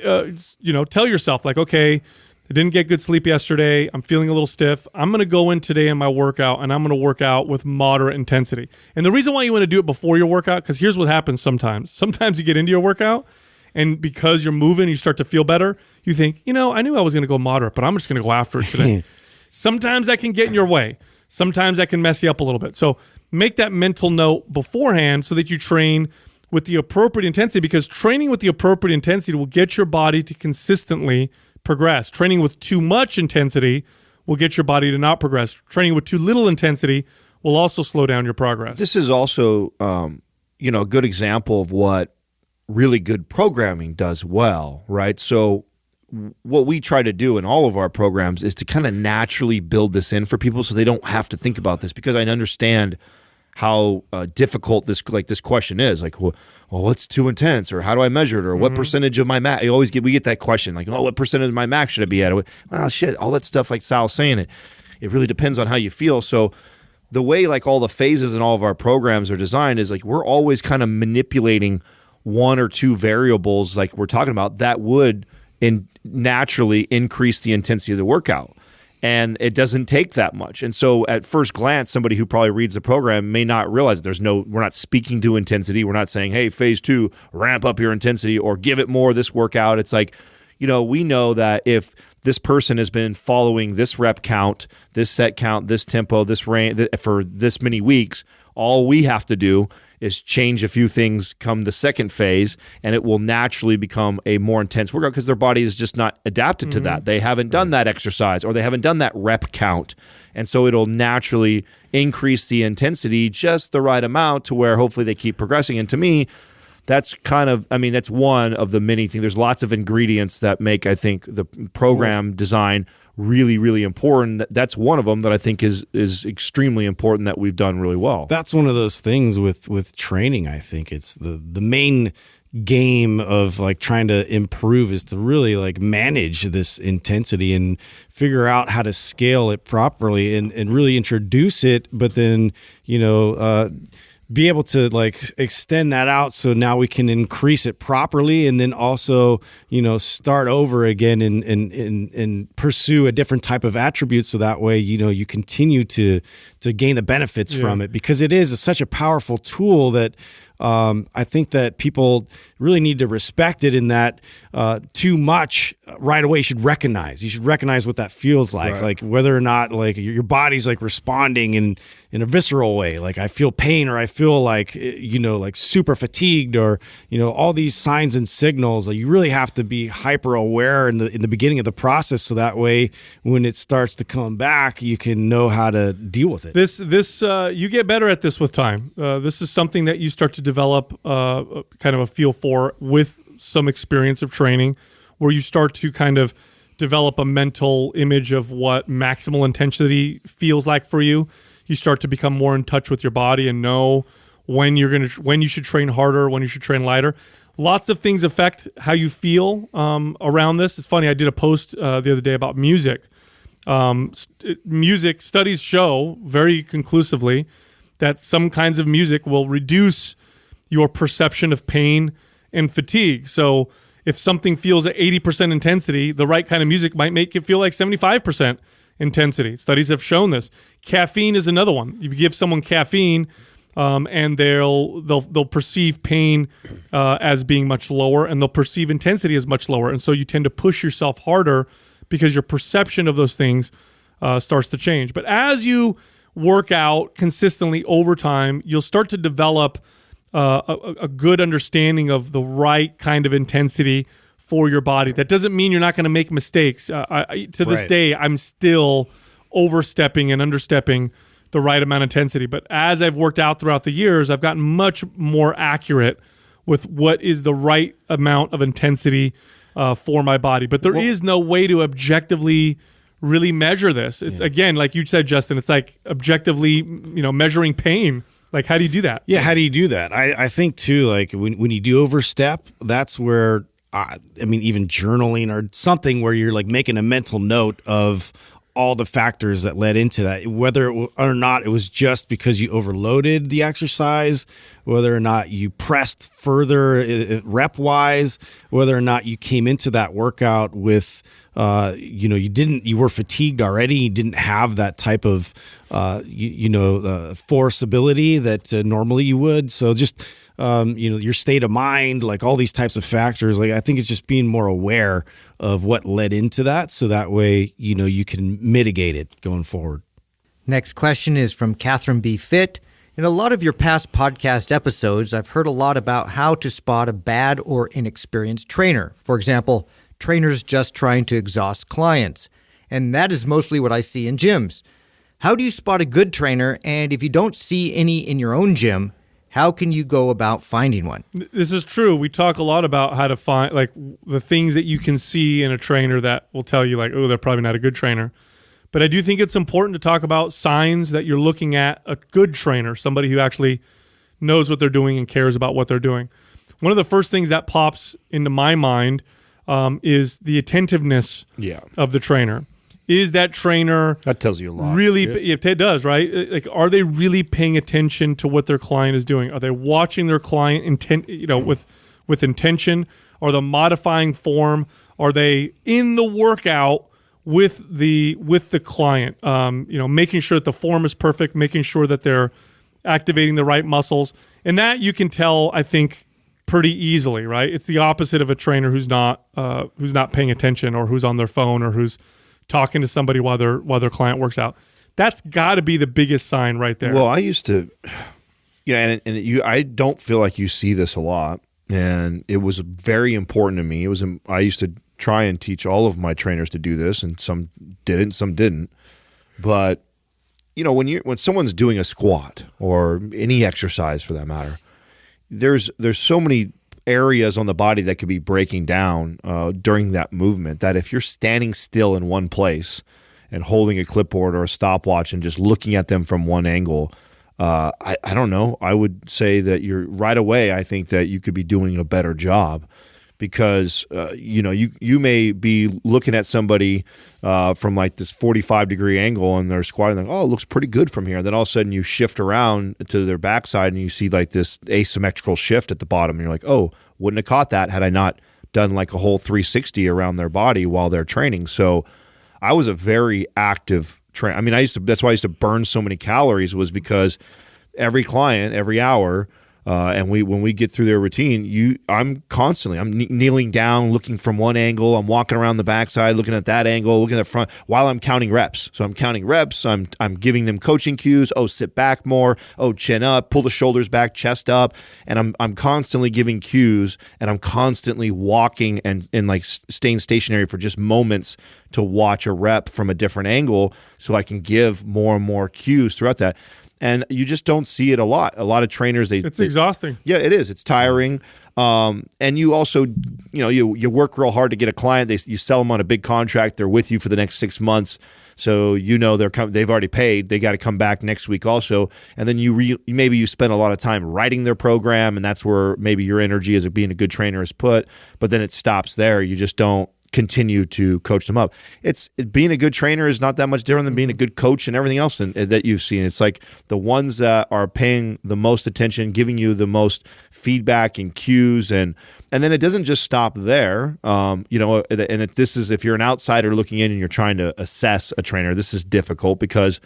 tell yourself, okay, I didn't get good sleep yesterday. I'm feeling a little stiff. I'm going to go in today in my workout, and I'm going to work out with moderate intensity. And the reason why you want to do it before your workout, because here's what happens sometimes. Sometimes you get into your workout, and because you're moving, you start to feel better. You think, I knew I was going to go moderate, but I'm just going to go after it today. Sometimes that can get in your way. Sometimes that can mess you up a little bit. So make that mental note beforehand so that you train with the appropriate intensity, because training with the appropriate intensity will get your body to consistently progress. Training with too much intensity will get your body to not progress. Training with too little intensity will also slow down your progress. This is also, a good example of what really good programming does well, right? So what we try to do in all of our programs is to kind of naturally build this in for people so they don't have to think about this, because I understand how difficult this question is. What's too intense, or how do I measure it, or what percentage of my max? We get that question, what percentage of my max should I be at? Well, shit, all that stuff, like Sal's saying, it really depends on how you feel. So the way all the phases in all of our programs are designed is we're always kind of manipulating one or two variables, like we're talking about, that would naturally increase the intensity of the workout. And it doesn't take that much. And so at first glance, somebody who probably reads the program may not realize we're not speaking to intensity. We're not saying, hey, phase 2, ramp up your intensity or give it more this workout. It's like, we know that if this person has been following this rep count, this set count, this tempo, this range for this many weeks, all we have to do is change a few things come the second phase, and it will naturally become a more intense workout because their body is just not adapted to that. They haven't done that exercise or they haven't done that rep count. And so it'll naturally increase the intensity just the right amount to where hopefully they keep progressing. And to me, that's that's one of the many things. There's lots of ingredients that make, I think, the program design really, really important. That's one of them that I think is extremely important that we've done really well. That's one of those things with training. I think it's the main game of like trying to improve is to really like manage this intensity and figure out how to scale it properly and really introduce it, but then, be able to like extend that out so now we can increase it properly and then also, start over again and pursue a different type of attribute so that way, you continue to gain the benefits from it because it is such a powerful tool that I think that people really need to respect it in that too much right away you should recognize what that feels like, like whether or not like your body's like responding in a visceral way, like I feel pain or I feel like, like super fatigued or, all these signs and signals. Like you really have to be hyper aware in the beginning of the process so that way when it starts to come back, you can know how to deal with it. This you get better at this with time. This is something that you start to develop kind of a feel for with some experience of training, where you start to kind of develop a mental image of what maximal intensity feels like for you. You start to become more in touch with your body and know when you should train harder, when you should train lighter. Lots of things affect how you feel around this. It's funny, I did a post the other day about music. Music studies show very conclusively that some kinds of music will reduce your perception of pain and fatigue. So if something feels at 80% intensity, the right kind of music might make it feel like 75% intensity. Studies have shown this. Caffeine is another one. If you give someone caffeine, and they'll perceive pain as being much lower, and they'll perceive intensity as much lower, and so you tend to push yourself harder because your perception of those things starts to change. But as you work out consistently over time, you'll start to develop a good understanding of the right kind of intensity for your body. That doesn't mean you're not going to make mistakes. To this day, I'm still overstepping and understepping the right amount of intensity. But as I've worked out throughout the years, I've gotten much more accurate with what is the right amount of intensity for my body. But there is no way to objectively really measure this. It's again, like you said, Justin, it's like objectively, measuring pain. Like, how do you do that? Yeah, how do you do that? I think too, like when you do overstep, that's where even journaling or something where you're like making a mental note of all the factors that led into that, whether or not it was just because you overloaded the exercise, whether or not you pressed further rep wise, whether or not you came into that workout with, you were fatigued already. You didn't have that type of, force ability that normally you would. So just, your state of mind, like all these types of factors, like I think it's just being more aware of what led into that. So that way, you can mitigate it going forward. Next question is from Catherine B. Fit. In a lot of your past podcast episodes, I've heard a lot about how to spot a bad or inexperienced trainer. For example, trainers just trying to exhaust clients. And that is mostly what I see in gyms. How do you spot a good trainer? And if you don't see any in your own gym, how can you go about finding one? This is true. We talk a lot about how to find, like, the things that you can see in a trainer that will tell you, like, oh, they're probably not a good trainer. But I do think it's important to talk about signs that you're looking at a good trainer, somebody who actually knows what they're doing and cares about what they're doing. One of the first things that pops into my mind is the attentiveness of the trainer. Is that trainer that tells you a lot? Really, it does, right? Like, are they really paying attention to what their client is doing? Are they watching their client with intention? Are they modifying form? Are they in the workout with the client. Making sure that the form is perfect, making sure that they're activating the right muscles, and that you can tell, I think, pretty easily, right? It's the opposite of a trainer who's not paying attention, or who's on their phone, or who's talking to somebody while their client works out. That's got to be the biggest sign right there. Well, I used to, I don't feel like you see this a lot, and it was very important to me. I used to try and teach all of my trainers to do this, and some didn't, some didn't. But when someone's doing a squat or any exercise for that matter, there's so many areas on the body that could be breaking down during that movement, that if you're standing still in one place and holding a clipboard or a stopwatch and just looking at them from one angle, I don't know. I would say that you're right away. I think that you could be doing a better job, because you may be looking at somebody from like this 45-degree angle, and they're squatting like, oh, it looks pretty good from here. And then all of a sudden you shift around to their backside and you see like this asymmetrical shift at the bottom, and you're like, oh, wouldn't have caught that had I not done like a whole 360 around their body while they're training. So I was a very active trainer. I mean, that's why I used to burn so many calories, was because every client, every hour, and when we get through their routine, I'm kneeling down, looking from one angle. I'm walking around the backside, looking at that angle, looking at the front, while I'm counting reps. So I'm counting reps. I'm giving them coaching cues. Oh, sit back more. Oh, chin up. Pull the shoulders back, chest up. And I'm constantly giving cues, and I'm constantly walking and like staying stationary for just moments to watch a rep from a different angle, so I can give more and more cues throughout that. And you just don't see it a lot. A lot of trainers, it's exhausting. Yeah, it is. It's tiring. And you also, you work real hard to get a client. You sell them on a big contract. They're with you for the next 6 months. So they've already paid. They got to come back next week also. And then maybe you spend a lot of time writing their program, and that's where maybe your energy as being a good trainer is put. But then it stops there. You just don't continue to coach them up. Being a good trainer is not that much different than being a good coach and everything else that you've seen. It's like the ones that are paying the most attention, giving you the most feedback and cues, and then it doesn't just stop there. And this is, if you're an outsider looking in and you're trying to assess a trainer, this is difficult because,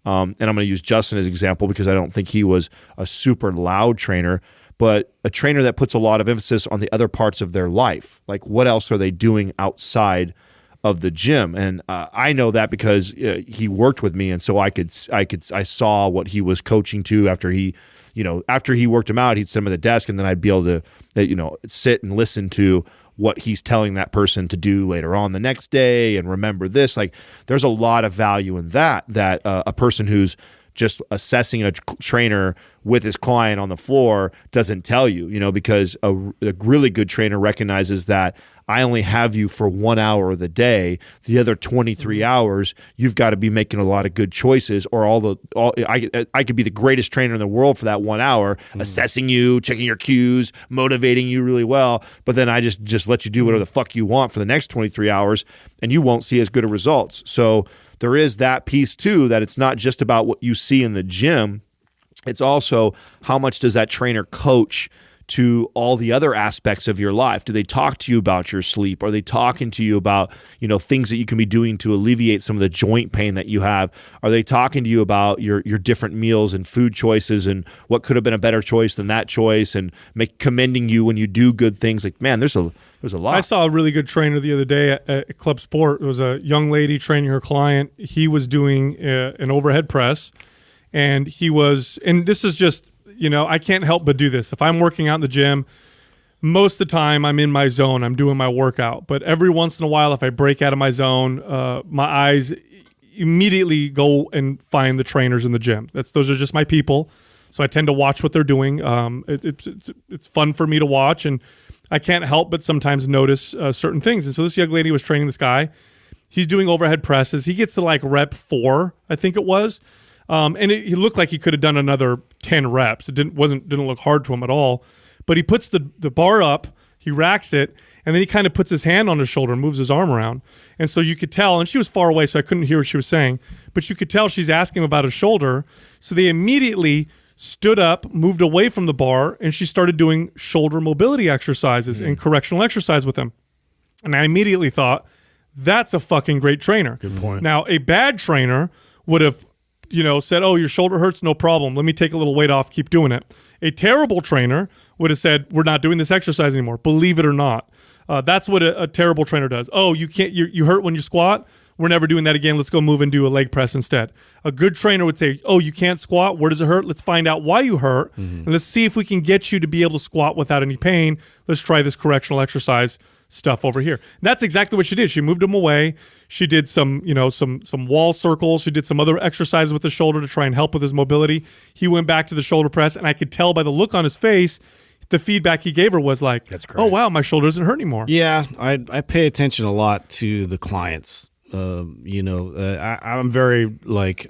and I'm going to use Justin as an example because I don't think he was a super loud trainer, but a trainer that puts a lot of emphasis on the other parts of their life. Like, what else are they doing outside of the gym? And I know that because he worked with me, and so I saw what he was coaching to after he worked him out. He'd sit him at the desk, and then I'd be able to sit and listen to what he's telling that person to do later on the next day, and remember this. Like, there's a lot of value in that a person who's just assessing a trainer with his client on the floor doesn't tell you, because a really good trainer recognizes that I only have you for 1 hour of the day. The other 23 hours, you've got to be making a lot of good choices, or I could be the greatest trainer in the world for that 1 hour, assessing you, checking your cues, motivating you really well. But then I just let you do whatever the fuck you want for the next 23 hours, and you won't see as good of results. So there is that piece too, that it's not just about what you see in the gym. It's also how much does that trainer coach to all the other aspects of your life? Do they talk to you about your sleep? Are they talking to you about, things that you can be doing to alleviate some of the joint pain that you have? Are they talking to you about your different meals and food choices and what could have been a better choice than that choice, and commending you when you do good things? Like, man, there's a lot. I saw a really good trainer the other day at Club Sport. It was a young lady training her client. He was doing an overhead press, and this is just, I can't help but do this. If I'm working out in the gym, most of the time I'm in my zone. I'm doing my workout. But every once in a while, if I break out of my zone, my eyes immediately go and find the trainers in the gym. Those are just my people. So I tend to watch what they're doing. It's fun for me to watch, and I can't help but sometimes notice certain things. And so this young lady was training this guy. He's doing overhead presses. He gets to like rep 4, I think it was. And he looked like he could have done another 10 reps. It didn't look hard to him at all. But he puts the bar up, he racks it, and then he kind of puts his hand on his shoulder and moves his arm around. And so you could tell, and she was far away, so I couldn't hear what she was saying, but you could tell she's asking him about his shoulder. So they immediately stood up, moved away from the bar, and she started doing shoulder mobility exercises and correctional exercise with him. And I immediately thought, That's a fucking great trainer. Good point. Now, a bad trainer would have, said, oh, your shoulder hurts, no problem. Let me take a little weight off, keep doing it. A terrible trainer would have said, we're not doing this exercise anymore, believe it or not. That's what a terrible trainer does. Oh, you hurt when you squat? We're never doing that again. Let's go move and do a leg press instead. A good trainer would say, oh, you can't squat. Where does it hurt? Let's find out why you hurt. And let's see if we can get you to be able to squat without any pain. Let's try this correctional exercise stuff over here. And that's exactly what she did. She moved him away. She did some wall circles. She did some other exercises with the shoulder to try and help with his mobility. He went back to the shoulder press, and I could tell by the look on his face, the feedback he gave her was like, that's great. Oh, wow, my shoulder doesn't hurt anymore. Yeah, I pay attention a lot to the clients. I'm very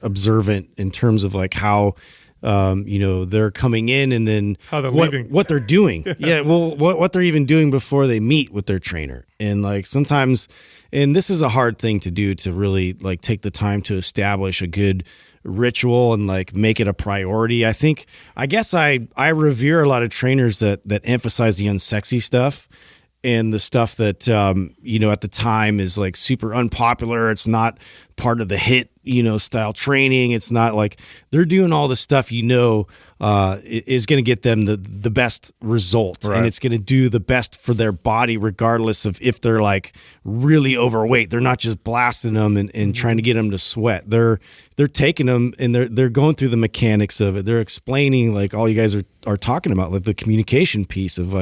observant in terms of how they're coming in and then how they're leaving, what they're doing. Yeah, well, what they're even doing before they meet with their trainer. And sometimes, and this is a hard thing to do, to really take the time to establish a good ritual and make it a priority. I guess I revere a lot of trainers that emphasize the unsexy stuff. And the stuff that, at the time is super unpopular. It's not part of the HIIT, style training. It's not they're doing all the stuff, is going to get them the best results. Right. And it's going to do the best for their body, regardless of if they're really overweight. They're not just blasting them and trying to get them to sweat. They're taking them and they're going through the mechanics of it. They're explaining all you guys are talking about, the communication piece of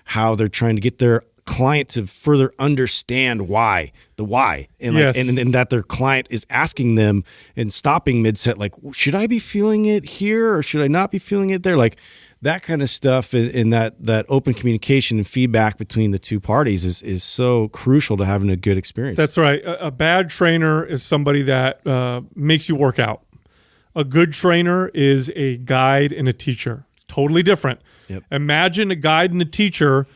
how they're trying to get their client to further understand the why, and and that their client is asking them and stopping mid-set, should I be feeling it here or should I not be feeling it there? That kind of stuff, and that open communication and feedback between the two parties is so crucial to having a good experience. That's right. A bad trainer is somebody that makes you work out. A good trainer is a guide and a teacher. Totally different. Yep. Imagine a guide and a teacher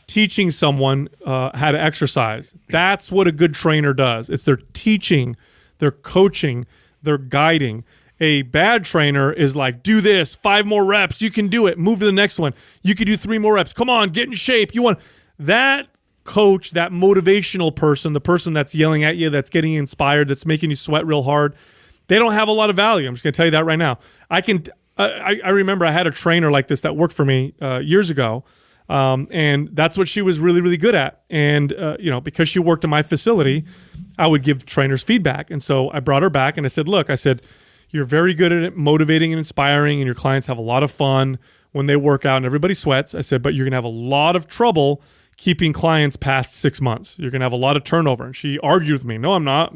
teaching someone how to exercise. That's what a good trainer does. It's their teaching, their coaching, their guiding. A bad trainer is do this, 5 more reps. You can do it. Move to the next one. You can do 3 more reps. Come on, get in shape. You want that coach, that motivational person, the person that's yelling at you, that's getting you inspired, that's making you sweat real hard. They don't have a lot of value. I'm just going to tell you that right now. I remember I had a trainer like this that worked for me years ago. And that's what she was really, really good at. And, because she worked in my facility, I would give trainers feedback. And so I brought her back and I said, look, you're very good at it, motivating and inspiring, and your clients have a lot of fun when they work out and everybody sweats. I said, but you're going to have a lot of trouble keeping clients past 6 months. You're going to have a lot of turnover. And she argued with me. No, I'm not.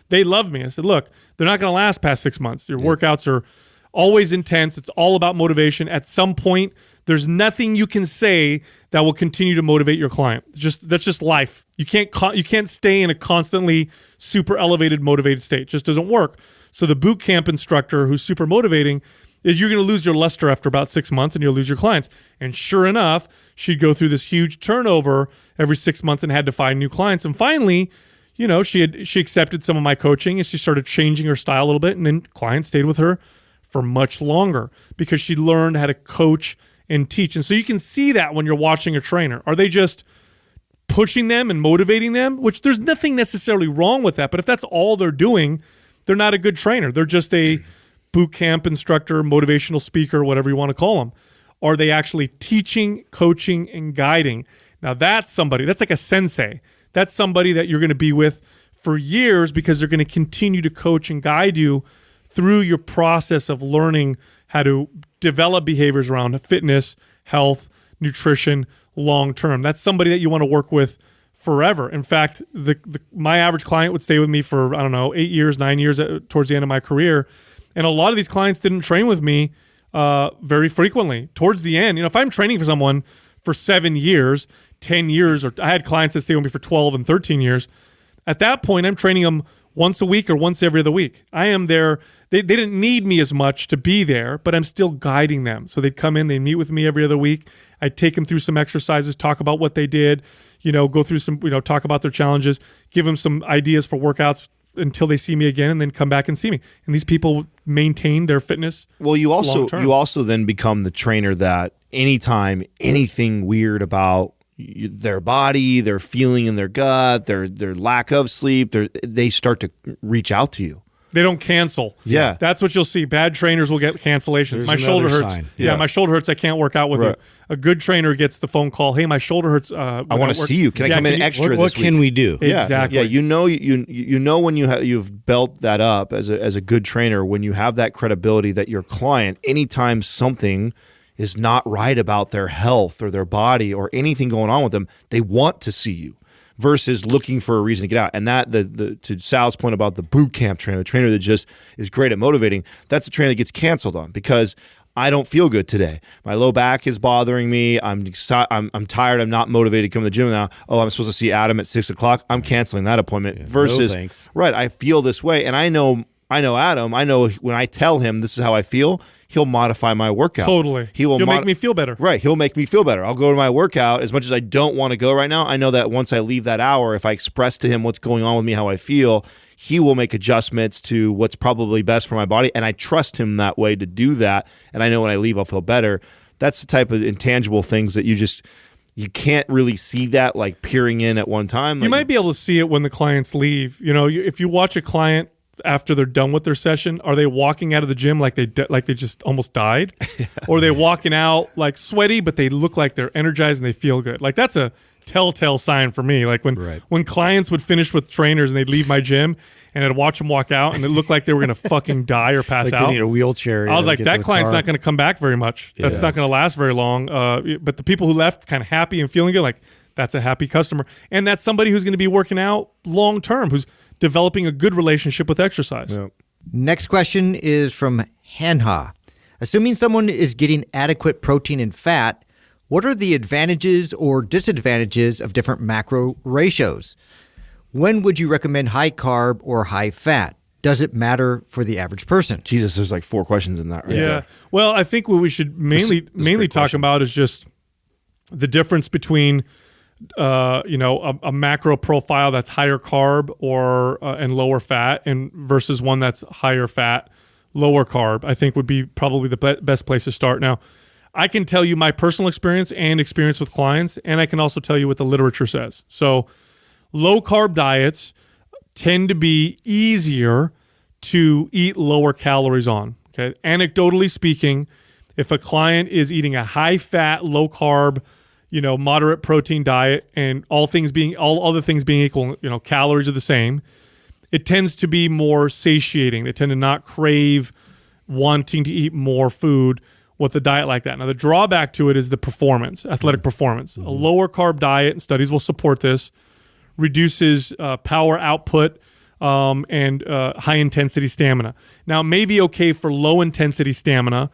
They love me. I said, look, they're not going to last past 6 months. Your workouts are always intense. It's all about motivation. At some point, there's nothing you can say that will continue to motivate your client. That's just life. You can't stay in a constantly super elevated, motivated state. It just doesn't work. So the boot camp instructor who's super motivating, is you're going to lose your luster after about 6 months and you'll lose your clients. And sure enough, she'd go through this huge turnover every 6 months and had to find new clients. And finally, she accepted some of my coaching and she started changing her style a little bit, and then clients stayed with her for much longer because she learned how to coach and teach. And so you can see that when you're watching a trainer. Are they just pushing them and motivating them? Which there's nothing necessarily wrong with that, but if that's all they're doing, they're not a good trainer. They're just a boot camp instructor, motivational speaker, whatever you want to call them. Are they actually teaching, coaching, and guiding? Now that's somebody, that's like a sensei. That's somebody that you're going to be with for years because they're going to continue to coach and guide you through your process of learning how to develop behaviors around fitness, health, nutrition, long-term. That's somebody that you want to work with forever. In fact, my average client would stay with me for, 8 years, 9 years towards the end of my career. And a lot of these clients didn't train with me very frequently. Towards the end, if I'm training for someone for 7 years, 10 years, or I had clients that stayed with me for 12 and 13 years, at that point, I'm training them once a week or once every other week. I am there. They didn't need me as much to be there, but I'm still guiding them. So they'd come in, they meet with me every other week. I'd take them through some exercises, talk about what they did, go through some, talk about their challenges, give them some ideas for workouts until they see me again, and then come back and see me. And these people maintain their fitness. Well, long-term. you also then become the trainer that anytime anything weird about their body, their feeling in their gut, their lack of sleep, they start to reach out to you. They don't cancel. Yeah. That's what you'll see. Bad trainers will get cancellations. There's My shoulder another hurts. sign. Yeah, my shoulder hurts. I can't work out with Right. you. A good trainer gets the phone call. Hey, my shoulder hurts. I want to see you. Can I come in extra What this week? can we do? Exactly. Yeah, you know when you've built that up as a good trainer, when you have that credibility that your client, anytime something is not right about their health or their body or anything going on with them, they want to see you versus looking for a reason to get out. And that to Sal's point about the boot camp trainer, the trainer that just is great at motivating, that's the trainer that gets canceled on because I don't feel good today. My low back is bothering me. I'm tired. I'm not motivated to come to the gym now. Oh, I'm supposed to see Adam at 6:00. I'm canceling that appointment. Versus, no thanks. Right, I feel this way, and I know Adam. I know when I tell him this is how I feel, he'll modify my workout. Totally. He'll make me feel better. Right. He'll make me feel better. I'll go to my workout as much as I don't want to go right now. I know that once I leave that hour, if I express to him what's going on with me, how I feel, he will make adjustments to what's probably best for my body. And I trust him that way to do that. And I know when I leave, I'll feel better. That's the type of intangible things that you can't really see that like peering in at one time. You might be able to see it when the clients leave. You know, if you watch a client after they're done with their session, are they walking out of the gym like they just almost died, or are they walking out like sweaty but they look like they're energized and they feel good? Like that's a telltale sign for me. Like when clients would finish with trainers and they'd leave my gym and I'd watch them walk out and it looked like they were gonna fucking die or pass Like out. they need a wheelchair. I was like, that client's not going to come back very much. That's not going to last very long. But the people who left kind of happy and feeling good, like that's a happy customer. And that's somebody who's going to be working out long term, who's developing a good relationship with exercise. Yep. Next question is from Hanha. Assuming someone is getting adequate protein and fat, what are the advantages or disadvantages of different macro ratios? When would you recommend high carb or high fat? Does it matter for the average person? Jesus, there's like 4 questions in that right Yeah. there. Well, I think what we should mainly great talk question. about is just the difference between a macro profile that's higher carb or and lower fat, and versus one that's higher fat, lower carb. I think would be probably the best place to start. Now, I can tell you my personal experience and experience with clients, and I can also tell you what the literature says. So, low carb diets tend to be easier to eat lower calories on. Okay, anecdotally speaking, if a client is eating a high fat, low carb, moderate protein diet, and all other things being equal, calories are the same, it tends to be more satiating. They tend to not crave wanting to eat more food with a diet like that. Now, the drawback to it is the performance, athletic performance. A lower carb diet, and studies will support this, reduces power output and high intensity stamina. Now, it may be okay for low intensity stamina.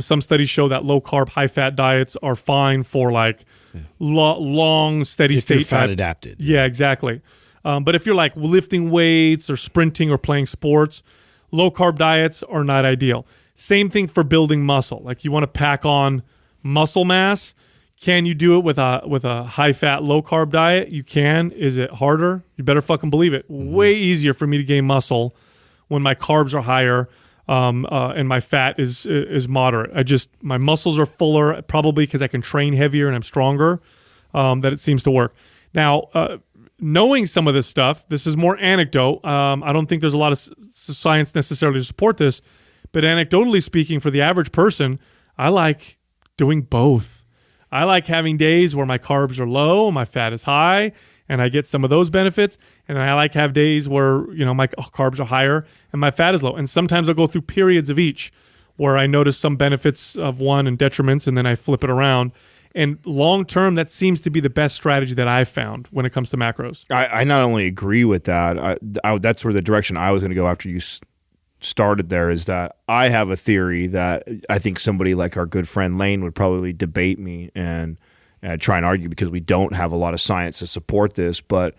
Some studies show that low carb, high fat diets are fine for like long steady If state you're fat type. adapted. Yeah, exactly. But if you're like lifting weights or sprinting or playing sports, low carb diets are not ideal. Same thing for building muscle. Like you want to pack on muscle mass. Can you do it with a high fat, low carb diet? You can. Is it harder? You better fucking believe it. Way easier for me to gain muscle when my carbs are higher and my fat is moderate. My muscles are fuller, probably because I can train heavier and I'm stronger. That it seems to work. Now, knowing some of this stuff, this is more anecdote. I don't think there's a lot of science necessarily to support this, but anecdotally speaking, for the average person, I like doing both. I like having days where my carbs are low, my fat is high, and I get some of those benefits. And I like have days where, my carbs are higher and my fat is low. And sometimes I'll go through periods of each where I notice some benefits of one and detriments, and then I flip it around. And long term, that seems to be the best strategy that I've found when it comes to macros. I not only agree with that, that's where the direction I was going to go after you started there, is that I have a theory that I think somebody like our good friend Lane would probably debate me and try and argue, because we don't have a lot of science to support this. But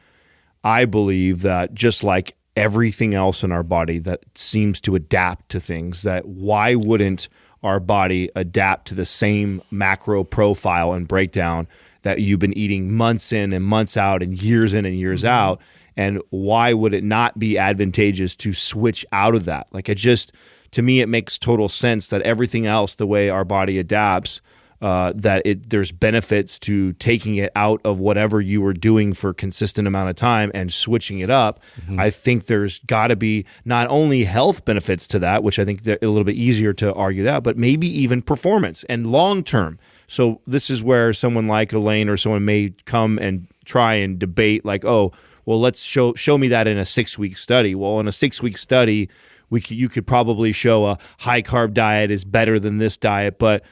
I believe that just like everything else in our body that seems to adapt to things, that why wouldn't our body adapt to the same macro profile and breakdown that you've been eating months in and months out and years in and years out? And why would it not be advantageous to switch out of that? Like, to me, it makes total sense that everything else, the way our body adapts, there's benefits to taking it out of whatever you were doing for a consistent amount of time and switching it up. I think there's got to be not only health benefits to that, which I think they're a little bit easier to argue that, but maybe even performance and long term. So this is where someone like Elaine or someone may come and try and debate like, oh, well, let's show me that in a 6-week study. Well, in a 6-week study, you could probably show a high carb diet is better than this diet, but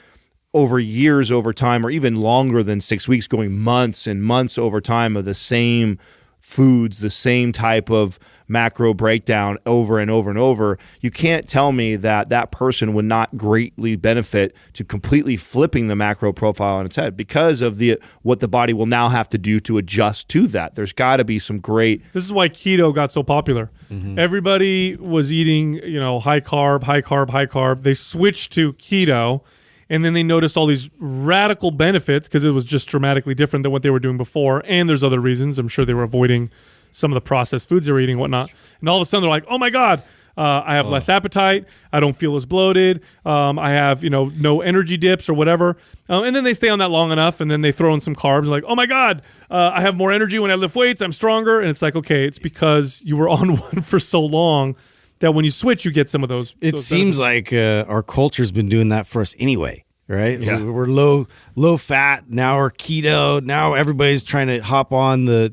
over years, over time, or even longer than 6 weeks, going months and months over time of the same foods, the same type of macro breakdown over and over and over, you can't tell me that that person would not greatly benefit to completely flipping the macro profile on its head because of what the body will now have to do to adjust to that. There's got to be some great... This is why keto got so popular. Everybody was eating, high carb. They switched to keto, and then they noticed all these radical benefits because it was just dramatically different than what they were doing before. And there's other reasons. I'm sure they were avoiding some of the processed foods they were eating and whatnot. And all of a sudden they're like, oh my God, I have less appetite. I don't feel as bloated. I have, no energy dips or whatever. And then they stay on that long enough, and then they throw in some carbs and like, oh my God, I have more energy when I lift weights. I'm stronger. And it's like, okay, it's because you were on one for so long that when you switch, you get some of those. It seems like our culture's been doing that for us anyway, right? Yeah. We're low fat. Now we're keto. Now everybody's trying to hop on the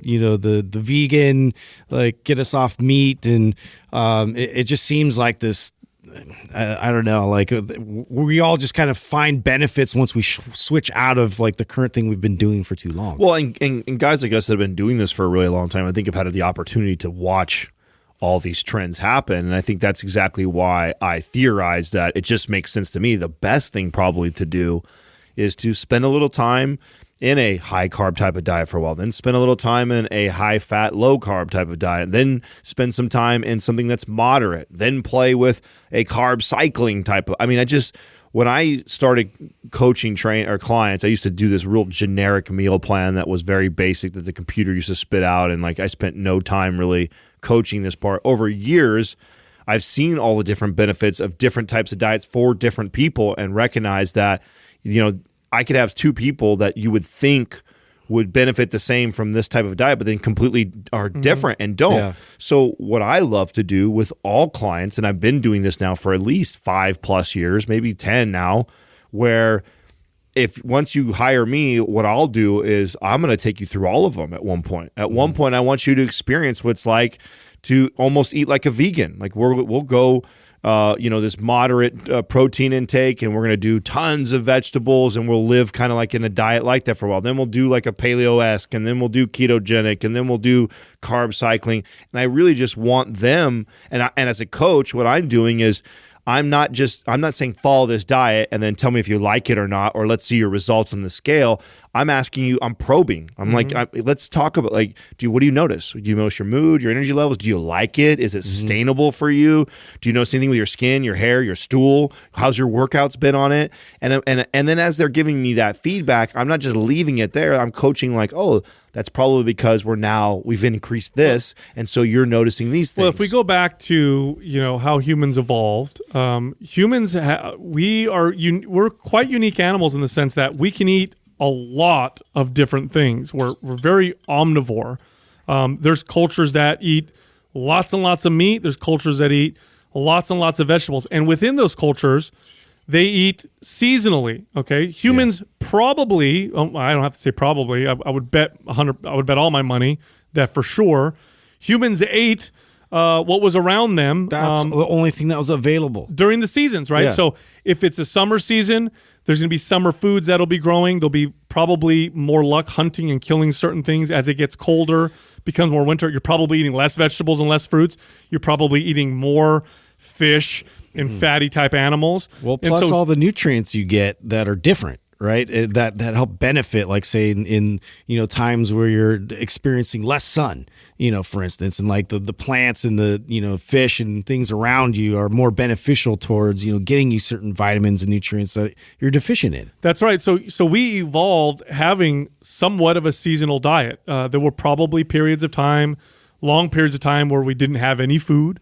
vegan, like get us off meat. And it just seems like this, I don't know, like we all just kind of find benefits once we switch out of like the current thing we've been doing for too long. Well, and guys like us that have been doing this for a really long time, I think have had the opportunity to watch all these trends happen. And I think that's exactly why I theorize that it just makes sense to me. The best thing probably to do is to spend a little time in a high carb type of diet for a while, then spend a little time in a high fat, low carb type of diet, then spend some time in something that's moderate, then play with a carb cycling type of, when I started coaching clients, I used to do this real generic meal plan that was very basic that the computer used to spit out. And like I spent no time really coaching this part. Over years, I've seen all the different benefits of different types of diets for different people and recognize that, I could have two people that you would think would benefit the same from this type of diet, but then completely are different and don't. Yeah. So what I love to do with all clients, and I've been doing this now for at least 5+ years, maybe 10 now, where if once you hire me, what I'll do is I'm going to take you through all of them at one point. At one point, I want you to experience what it's like to almost eat like a vegan. Like we'll go this moderate protein intake, and we're going to do tons of vegetables, and we'll live kind of like in a diet like that for a while. Then we'll do like a paleo-esque, and then we'll do ketogenic, and then we'll do carb cycling. And I really just want them, and as a coach, what I'm doing is I'm not saying follow this diet and then tell me if you like it or not, or let's see your results on the scale. I'm asking you, I'm probing. I'm let's talk about what do you notice? Do you notice your mood, your energy levels? Do you like it? Is it sustainable for you? Do you notice anything with your skin, your hair, your stool? How's your workouts been on it? And then as they're giving me that feedback, I'm not just leaving it there. I'm coaching like, oh, that's probably because we've increased this, and so you're noticing these things. Well, if we go back to how humans evolved, we're quite unique animals in the sense that we can eat a lot of different things. We're very omnivore. There's cultures that eat lots and lots of meat. There's cultures that eat lots and lots of vegetables, and within those cultures, they eat seasonally. Okay, humans probably. I don't have to say probably. I would bet 100. I would bet all my money that for sure, humans ate what was around them. That's the only thing that was available during the seasons, right? Yeah. So if it's a summer season, there's going to be summer foods that'll be growing. There'll be probably more luck hunting and killing certain things as it gets colder, becomes more winter. You're probably eating less vegetables and less fruits. You're probably eating more fish and fatty type animals. Well, plus all the nutrients you get that are different, right? That help benefit, like say in times where you're experiencing less sun, for instance, and like the plants and the fish and things around you are more beneficial towards getting you certain vitamins and nutrients that you're deficient in. That's right. So we evolved having somewhat of a seasonal diet. There were probably long periods of time where we didn't have any food.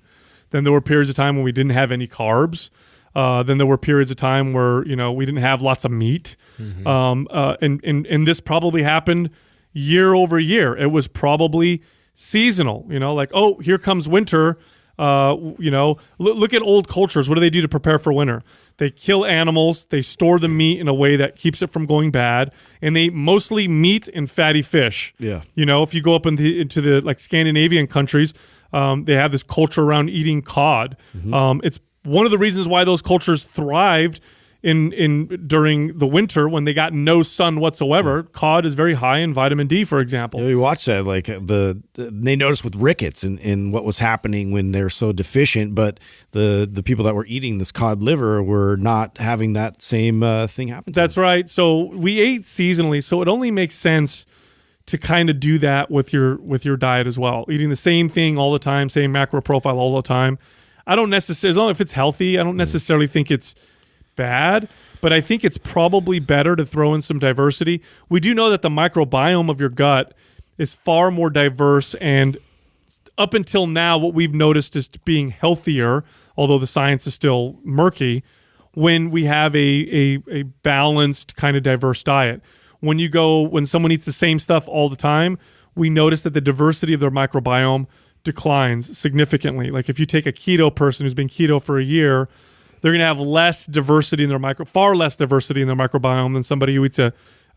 Then there were periods of time when we didn't have any carbs. Then there were periods of time where, you know, we didn't have lots of meat. And this probably happened year over year. It was probably seasonal, you know, like, oh, here comes winter. You know, look at old cultures. What do they do to prepare for winter? They kill animals. They store the meat in a way that keeps it from going bad. And they eat mostly meat and fatty fish. Yeah. You know, if you go up into the like Scandinavian countries, they have this culture around eating cod. It's one of the reasons why those cultures thrived in during the winter when they got no sun whatsoever. Cod is very high in vitamin D, for example. Yeah, we watched that, like they noticed with rickets and what was happening when they're so deficient, but the people that were eating this cod liver were not having that same thing happen to That's them. right. So we ate seasonally, so it only makes sense to kind of do that with your diet as well. Eating the same thing all the time, same macro profile all the time. I don't necessarily, as long as it's healthy, I don't necessarily think it's bad, but I think it's probably better to throw in some diversity. We do know that the microbiome of your gut is far more diverse, and up until now, what we've noticed is being healthier, although the science is still murky, when we have a balanced kind of diverse diet. When someone eats the same stuff all the time, we notice that the diversity of their microbiome declines significantly. Like if you take a keto person who's been keto for a year, they're going to have far less diversity in their microbiome than somebody who eats a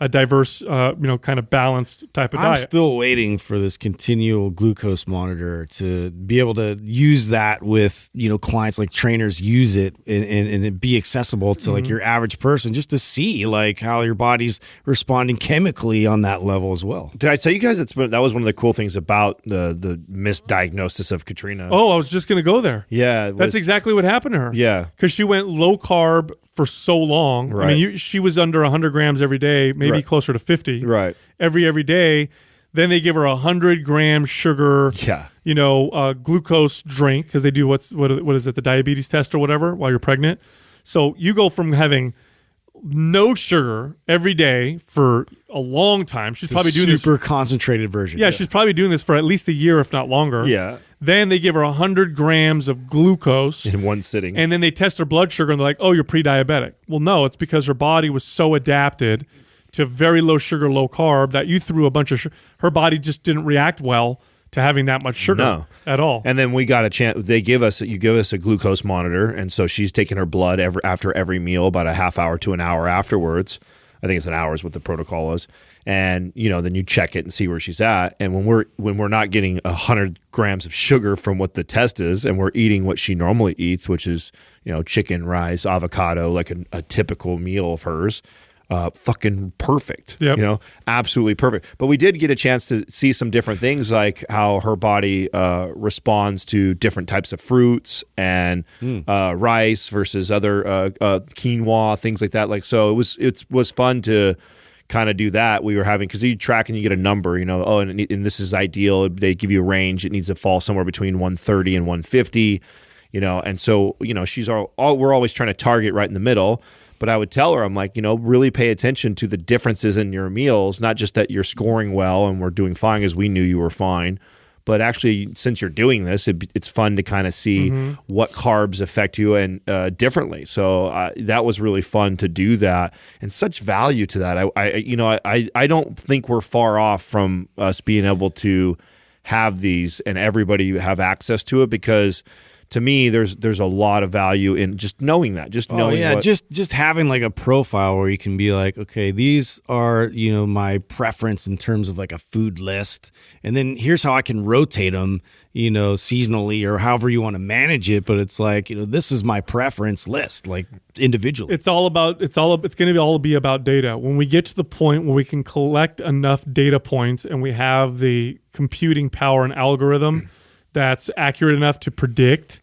diverse, kind of balanced type of diet. I'm still waiting for this continual glucose monitor to be able to use that with, you know, clients, like trainers use it and it be accessible to like your average person, just to see like how your body's responding chemically on that level as well. Did I tell you guys that was one of the cool things about the misdiagnosis of Katrina? Oh, I was just going to go there. Yeah. That's exactly what happened to her. Yeah. Because she went low carb for so long. Right. I mean, she was under 100 grams every day, maybe closer to 50. Right. Every day. Then they give her 100-gram sugar, glucose drink, because they do what is it, the diabetes test or whatever while you're pregnant. So you go from having no sugar every day for a long time. She's probably doing this super concentrated version. Yeah, she's probably doing this for at least a year, if not longer. Yeah. Then they give her 100 grams of glucose in one sitting. And then they test her blood sugar and they're like, oh, you're pre-diabetic. Well, no, it's because her body was so adapted to very low sugar, low carb that you threw a bunch of her body just didn't react well to having that much sugar at all. And then we got a chance. You give us a glucose monitor, and so she's taking her blood after every meal, about a half hour to an hour afterwards. I think it's an hour is what the protocol is. And then you check it and see where she's at. And when we're not getting 100 grams of sugar from what the test is, and we're eating what she normally eats, which is chicken, rice, avocado, like a typical meal of hers. Fucking perfect. Yep. Absolutely perfect. But we did get a chance to see some different things, like how her body responds to different types of fruits and rice versus other quinoa, things like that. Like, so it was fun to kind of do that. We were having, because you track and you get a number, and this is ideal. They give you a range. It needs to fall somewhere between 130 and 150, and so, we're always trying to target right in the middle. But I would tell her, I'm like, really pay attention to the differences in your meals, not just that you're scoring well and we're doing fine because we knew you were fine, but actually, since you're doing this, it's fun to kind of see what carbs affect you and differently. So that was really fun to do that, and such value to that. I don't think we're far off from us being able to have these and everybody have access to it, because to me, there's a lot of value in just knowing that, just having like a profile where you can be like, okay, these are my preference in terms of like a food list, and then here's how I can rotate them, seasonally or however you want to manage it. But it's like this is my preference list, like individually. It's going to all be about data. When we get to the point where we can collect enough data points and we have the computing power and algorithm that's accurate enough to predict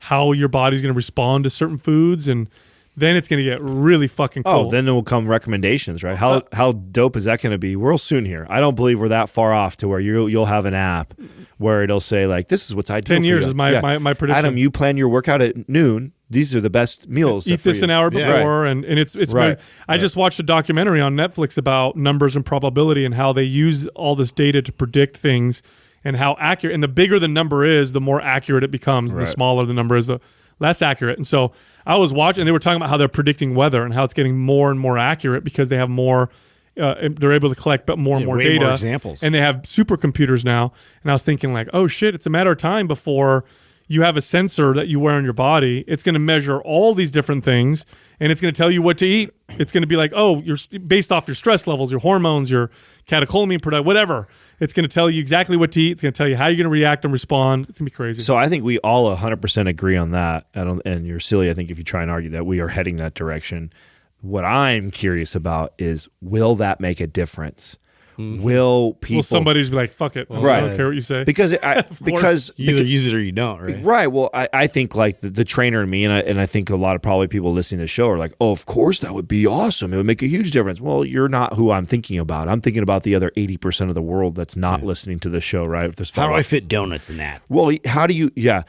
how your body's going to respond to certain foods, and then it's going to get really fucking cool. Oh, then there will come recommendations, right? How dope is that going to be? Real soon here. I don't believe we're that far off to where you'll have an app where it'll say like, this is what's ideal. 10 years is my prediction. Adam, you plan your workout at noon. These are the best meals. Eat this an hour before, and it's right. I just watched a documentary on Netflix about numbers and probability and how they use all this data to predict things. And how accurate, and the bigger the number is, the more accurate it becomes. And the smaller the number is, the less accurate. And so I was watching, and they were talking about how they're predicting weather and how it's getting more and more accurate because they have more. They're able to collect more and more way data, more examples, and they have supercomputers now. And I was thinking, like, oh shit, it's a matter of time before you have a sensor that you wear on your body. It's going to measure all these different things, and it's going to tell you what to eat. It's going to be like, oh, you're based off your stress levels, your hormones, your catecholamine production, whatever. It's going to tell you exactly what to eat. It's going to tell you how you're going to react and respond. It's going to be crazy. So I think we all 100% agree on that. And you're silly, I think, if you try and argue that we are heading that direction. What I'm curious about is, will that make a difference? Will people? Will somebody's be like, fuck it. Right. I don't care what you say. Because you either use it or you don't, right? Right. Well, I think like the trainer and me, and I think a lot of probably people listening to the show are like, oh, of course that would be awesome. It would make a huge difference. Well, you're not who I'm thinking about. I'm thinking about the other 80% of the world that's not listening to the show, right? If there's how do I fit donuts in that? Well, how do you? Yeah.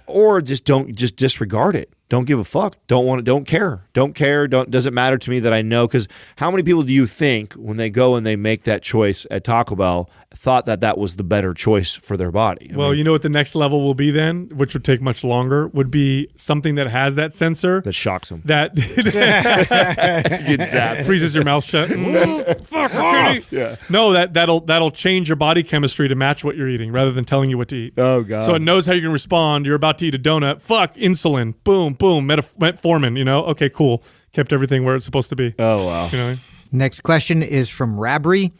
Or just disregard it. Don't give a fuck. Don't care. Doesn't matter to me that I know. Because how many people do you think when they go and they make that choice at Taco Bell thought that was the better choice for their body? I mean, you know what the next level will be then, which would take much longer, would be something that has that sensor. That shocks them. That Gets zapped. freezes your mouth shut. Fuck, kitty. Yeah. No, that'll change your body chemistry to match what you're eating rather than telling you what to eat. Oh, God. So it knows how you're going to respond. You're about to eat a donut. Fuck, insulin. Boom. Metformin, okay, cool. Kept everything where it's supposed to be. Oh, wow. You know? Next question is from Rabri.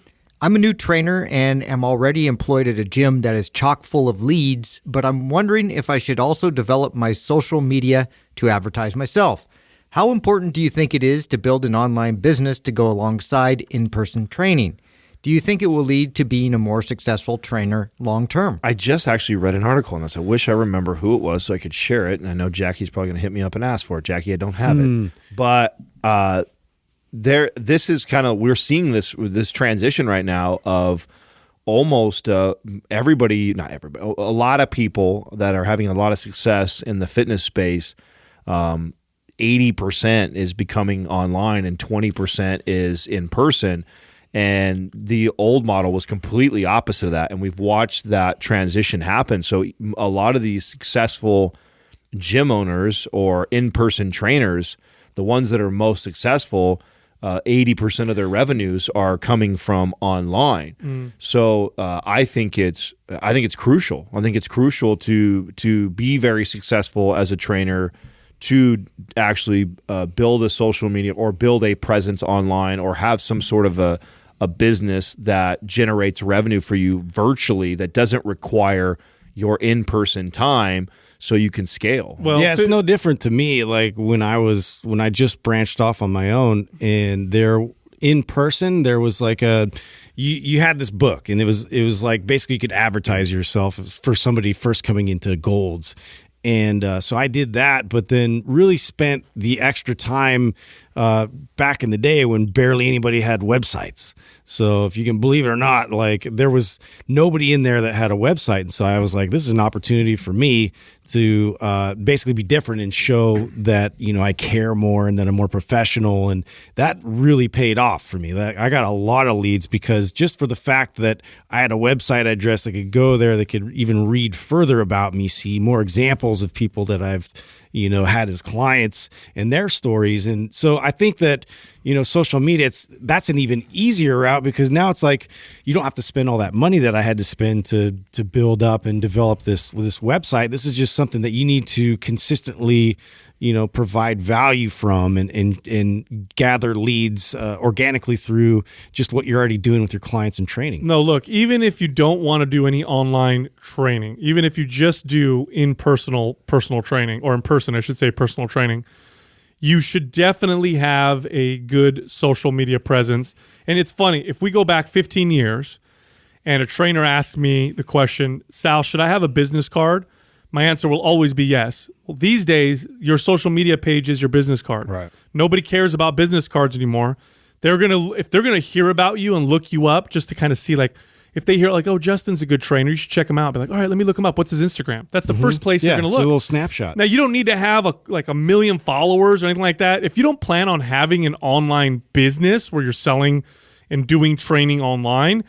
I'm a new trainer and am already employed at a gym that is chock full of leads, but I'm wondering if I should also develop my social media to advertise myself. How important do you think it is to build an online business to go alongside in-person training? Do you think it will lead to being a more successful trainer long term? I just actually read an article on this. I wish I remember who it was so I could share it. And I know Jackie's probably going to hit me up and ask for it. Jackie, I don't have it. But this is kind of, we're seeing this transition right now of almost everybody, not everybody, a lot of people that are having a lot of success in the fitness space. 80% is becoming online and 20% is in person. And the old model was completely opposite of that. And we've watched that transition happen. So a lot of these successful gym owners or in-person trainers, the ones that are most successful, 80% of their revenues are coming from online. So I think it's crucial. I think it's crucial to be very successful as a trainer, to actually build a social media or build a presence online or have some sort of a business that generates revenue for you virtually that doesn't require your in-person time so you can scale. Well, yeah, it's no different to me. Like when I just branched off on my own, and there in person, there was like you had this book, and it was like basically you could advertise yourself for somebody first coming into Gold's. And so I did that, but then really spent the extra time back in the day when barely anybody had websites. So if you can believe it or not, like there was nobody in there that had a website. And so I was like, this is an opportunity for me to basically be different and show that, I care more and that I'm more professional. And that really paid off for me. I got a lot of leads because just for the fact that I had a website address that could go there, that could even read further about me, see more examples of people that I've had as clients and their stories. And so I think that, social media, that's an even easier route because now it's like you don't have to spend all that money that I had to spend to build up and develop this website. This is just something that you need to consistently, provide value from and gather leads organically through just what you're already doing with your clients and training. No, look, even if you don't want to do any online training, even if you just do personal training, or in person, I should say personal training, you should definitely have a good social media presence. And it's funny, if we go back 15 years and a trainer asked me the question, Sal, should I have a business card? My answer will always be yes. Well, these days, your social media page is your business card. Right. Nobody cares about business cards anymore. If they're gonna hear about you and look you up just to kind of see, like, if they hear like, oh, Justin's a good trainer, you should check him out. Be like, all right, let me look him up. What's his Instagram? That's the first place they're gonna look. It's a little snapshot. Now, you don't need to have a million followers or anything like that. If you don't plan on having an online business where you're selling and doing training online,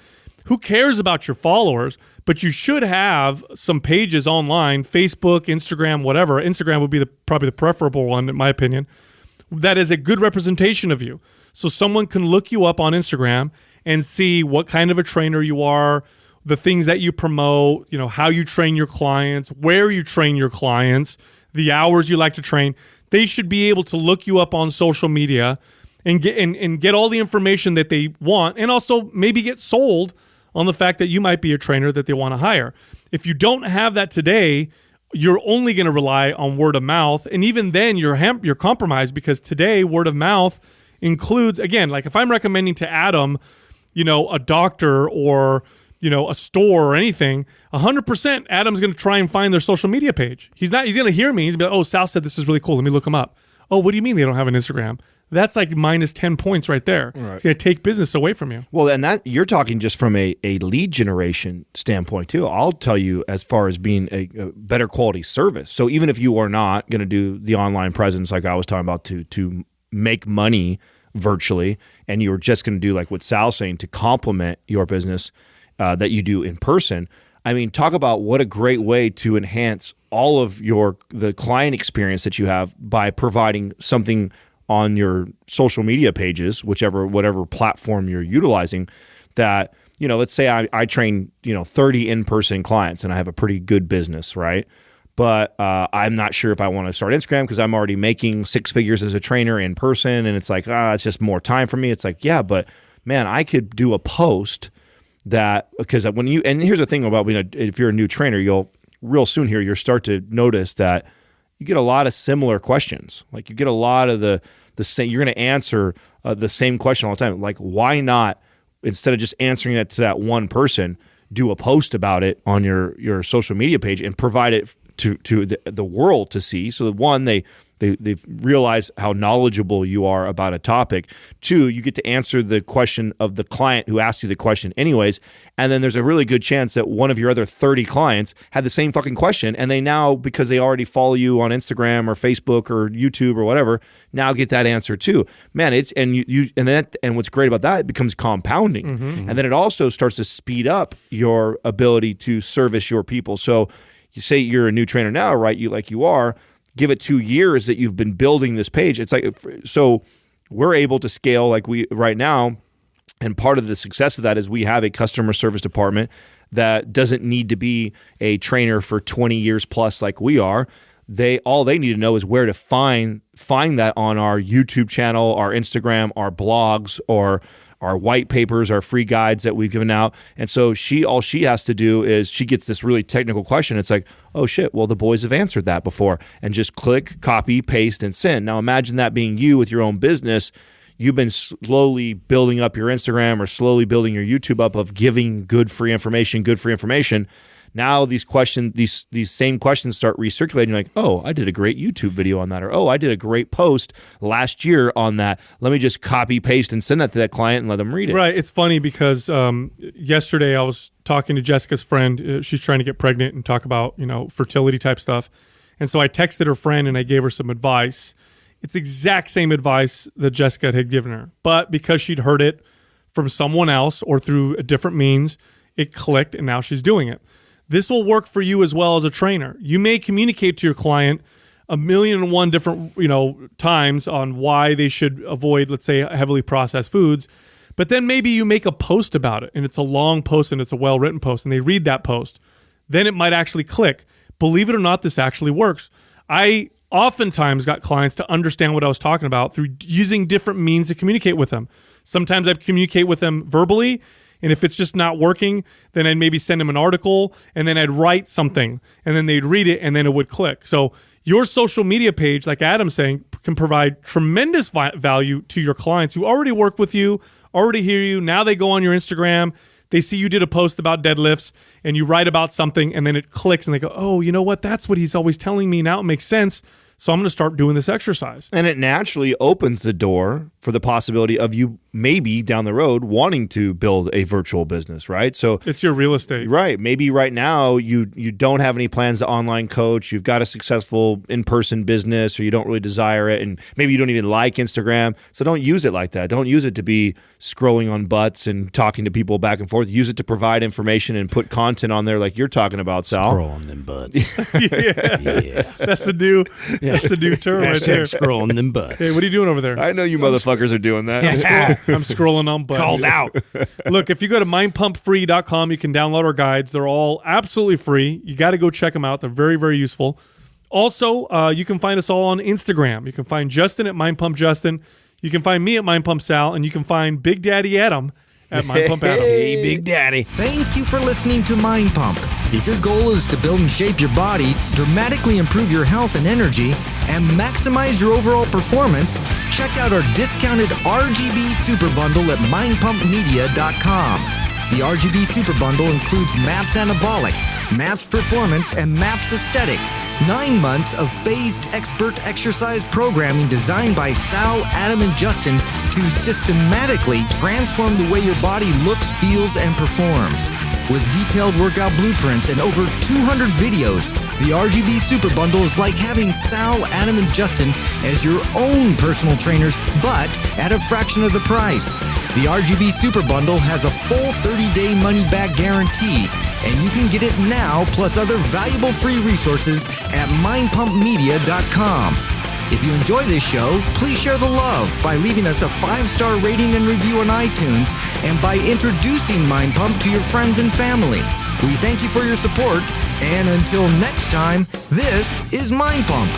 who cares about your followers? but you should have some pages online, Facebook, Instagram, whatever. Instagram would be probably the preferable one, in my opinion, that is a good representation of you. So someone can look you up on Instagram and see what kind of a trainer you are, the things that you promote, how you train your clients, where you train your clients, the hours you like to train. They should be able to look you up on social media and get all the information that they want, and also maybe get sold on the fact that you might be a trainer that they want to hire. If you don't have that today, you're only going to rely on word of mouth, and even then you're compromised, because today word of mouth includes, again, like if I'm recommending to Adam, a doctor or a store or anything, 100% Adam's going to try and find their social media page. He's going to hear me. He's going to be like, oh, Sal said this is really cool. Let me look him up. Oh, what do you mean they don't have an Instagram? That's like minus 10 points right there. Right. It's going to take business away from you. Well, and that you're talking just from a lead generation standpoint too. I'll tell you, as far as being a better quality service. So even if you are not going to do the online presence like I was talking about to make money virtually, and you're just going to do like what Sal's saying to complement your business that you do in person. I mean, talk about what a great way to enhance all of the client experience that you have by providing something on your social media pages, whatever platform you're utilizing, that, let's say I train, 30 in-person clients and I have a pretty good business, right? But I'm not sure if I want to start Instagram because I'm already making six figures as a trainer in person, and it's like, it's just more time for me. It's like, yeah, but man, I could do a post that, because and here's the thing about, if you're a new trainer, you'll start to notice that you get a lot of similar questions. Like you get a lot of the same, you're going to answer the same question all the time. Like, why not, instead of just answering it to that one person, do a post about it on your social media page and provide it to the world to see. So one, they realize how knowledgeable you are about a topic. Two, you get to answer the question of the client who asked you the question anyways. And then there's a really good chance that one of your other 30 clients had the same fucking question. And they now, because they already follow you on Instagram or Facebook or YouTube or whatever, now get that answer too. Man, and what's great about that, it becomes compounding. Mm-hmm. And then it also starts to speed up your ability to service your people. So you say you're a new trainer now, right? You are. Give it 2 years that you've been building this page. It's like, so we're able to scale like we right now. And part of the success of that is we have a customer service department that doesn't need to be a trainer for 20 years plus like we are. All they need to know is where to find that on our YouTube channel, our Instagram, our blogs, or our white papers, our free guides that we've given out. And so all she has to do is she gets this really technical question. It's like, oh shit, well, the boys have answered that before, and just click, copy, paste, and send. Now imagine that being you with your own business. You've been slowly building up your Instagram or slowly building your YouTube up of giving good free information. Now these same questions start recirculating. You're like, oh, I did a great YouTube video on that, or oh, I did a great post last year on that. Let me just copy, paste, and send that to that client and let them read it. Right. It's funny because yesterday I was talking to Jessica's friend. She's trying to get pregnant and talk about fertility type stuff, and so I texted her friend and I gave her some advice. It's exact same advice that Jessica had given her, but because she'd heard it from someone else or through a different means, it clicked, and now she's doing it. This will work for you as well as a trainer. You may communicate to your client 1,000,001 different, times on why they should avoid, let's say, heavily processed foods. But then maybe you make a post about it, and it's a long post and it's a well-written post, and they read that post. Then it might actually click. Believe it or not, this actually works. I oftentimes got clients to understand what I was talking about through using different means to communicate with them. Sometimes I'd communicate with them verbally, and if it's just not working, then I'd maybe send them an article, and then I'd write something, and then they'd read it, and then it would click. So your social media page, like Adam's saying, can provide tremendous value to your clients who already work with you, already hear you. Now they go on your Instagram, they see you did a post about deadlifts, and you write about something, and then it clicks, and they go, oh, you know what? That's what he's always telling me. Now it makes sense. So I'm going to start doing this exercise. And it naturally opens the door for the possibility of you maybe down the road wanting to build a virtual business, right? So It's your real estate. right. Maybe right now you don't have any plans to online coach. You've got a successful in-person business, or you don't really desire it, and maybe you don't even like Instagram. So don't use it like that. Don't use it to be scrolling on butts and talking to people back and forth. Use it to provide information and put content on there like you're talking about, Sal. Scrolling them butts. Yeah. That's the new term right there. Scrolling them butts. Hey, what are you doing over there? I know you motherfuckers are doing that. I'm scrolling on buttons. Called out. Look, if you go to mindpumpfree.com, you can download our guides. They're all absolutely free. You got to go check them out. They're very, very useful. Also, you can find us all on Instagram. You can find Justin at mindpumpjustin. You can find me at mindpumpsal, and you can find Big Daddy Adam at mindpumpadam. Hey, Big Daddy. Thank you for listening to Mind Pump. If your goal is to build and shape your body, dramatically improve your health and energy, and maximize your overall performance, check out our discounted RGB Super Bundle at mindpumpmedia.com. The RGB Super Bundle includes MAPS Anabolic, MAPS Performance, and MAPS Aesthetic. 9 months of phased expert exercise programming designed by Sal, Adam, and Justin to systematically transform the way your body looks, feels, and performs. With detailed workout blueprints and over 200 videos, the RGB Super Bundle is like having Sal, Adam, and Justin as your own personal trainers, but at a fraction of the price. The RGB Super Bundle has a full 30-day money-back guarantee, and you can get it now plus other valuable free resources at mindpumpmedia.com. If you enjoy this show, please share the love by leaving us a 5-star rating and review on iTunes and by introducing Mind Pump to your friends and family. We thank you for your support, and until next time, this is Mind Pump.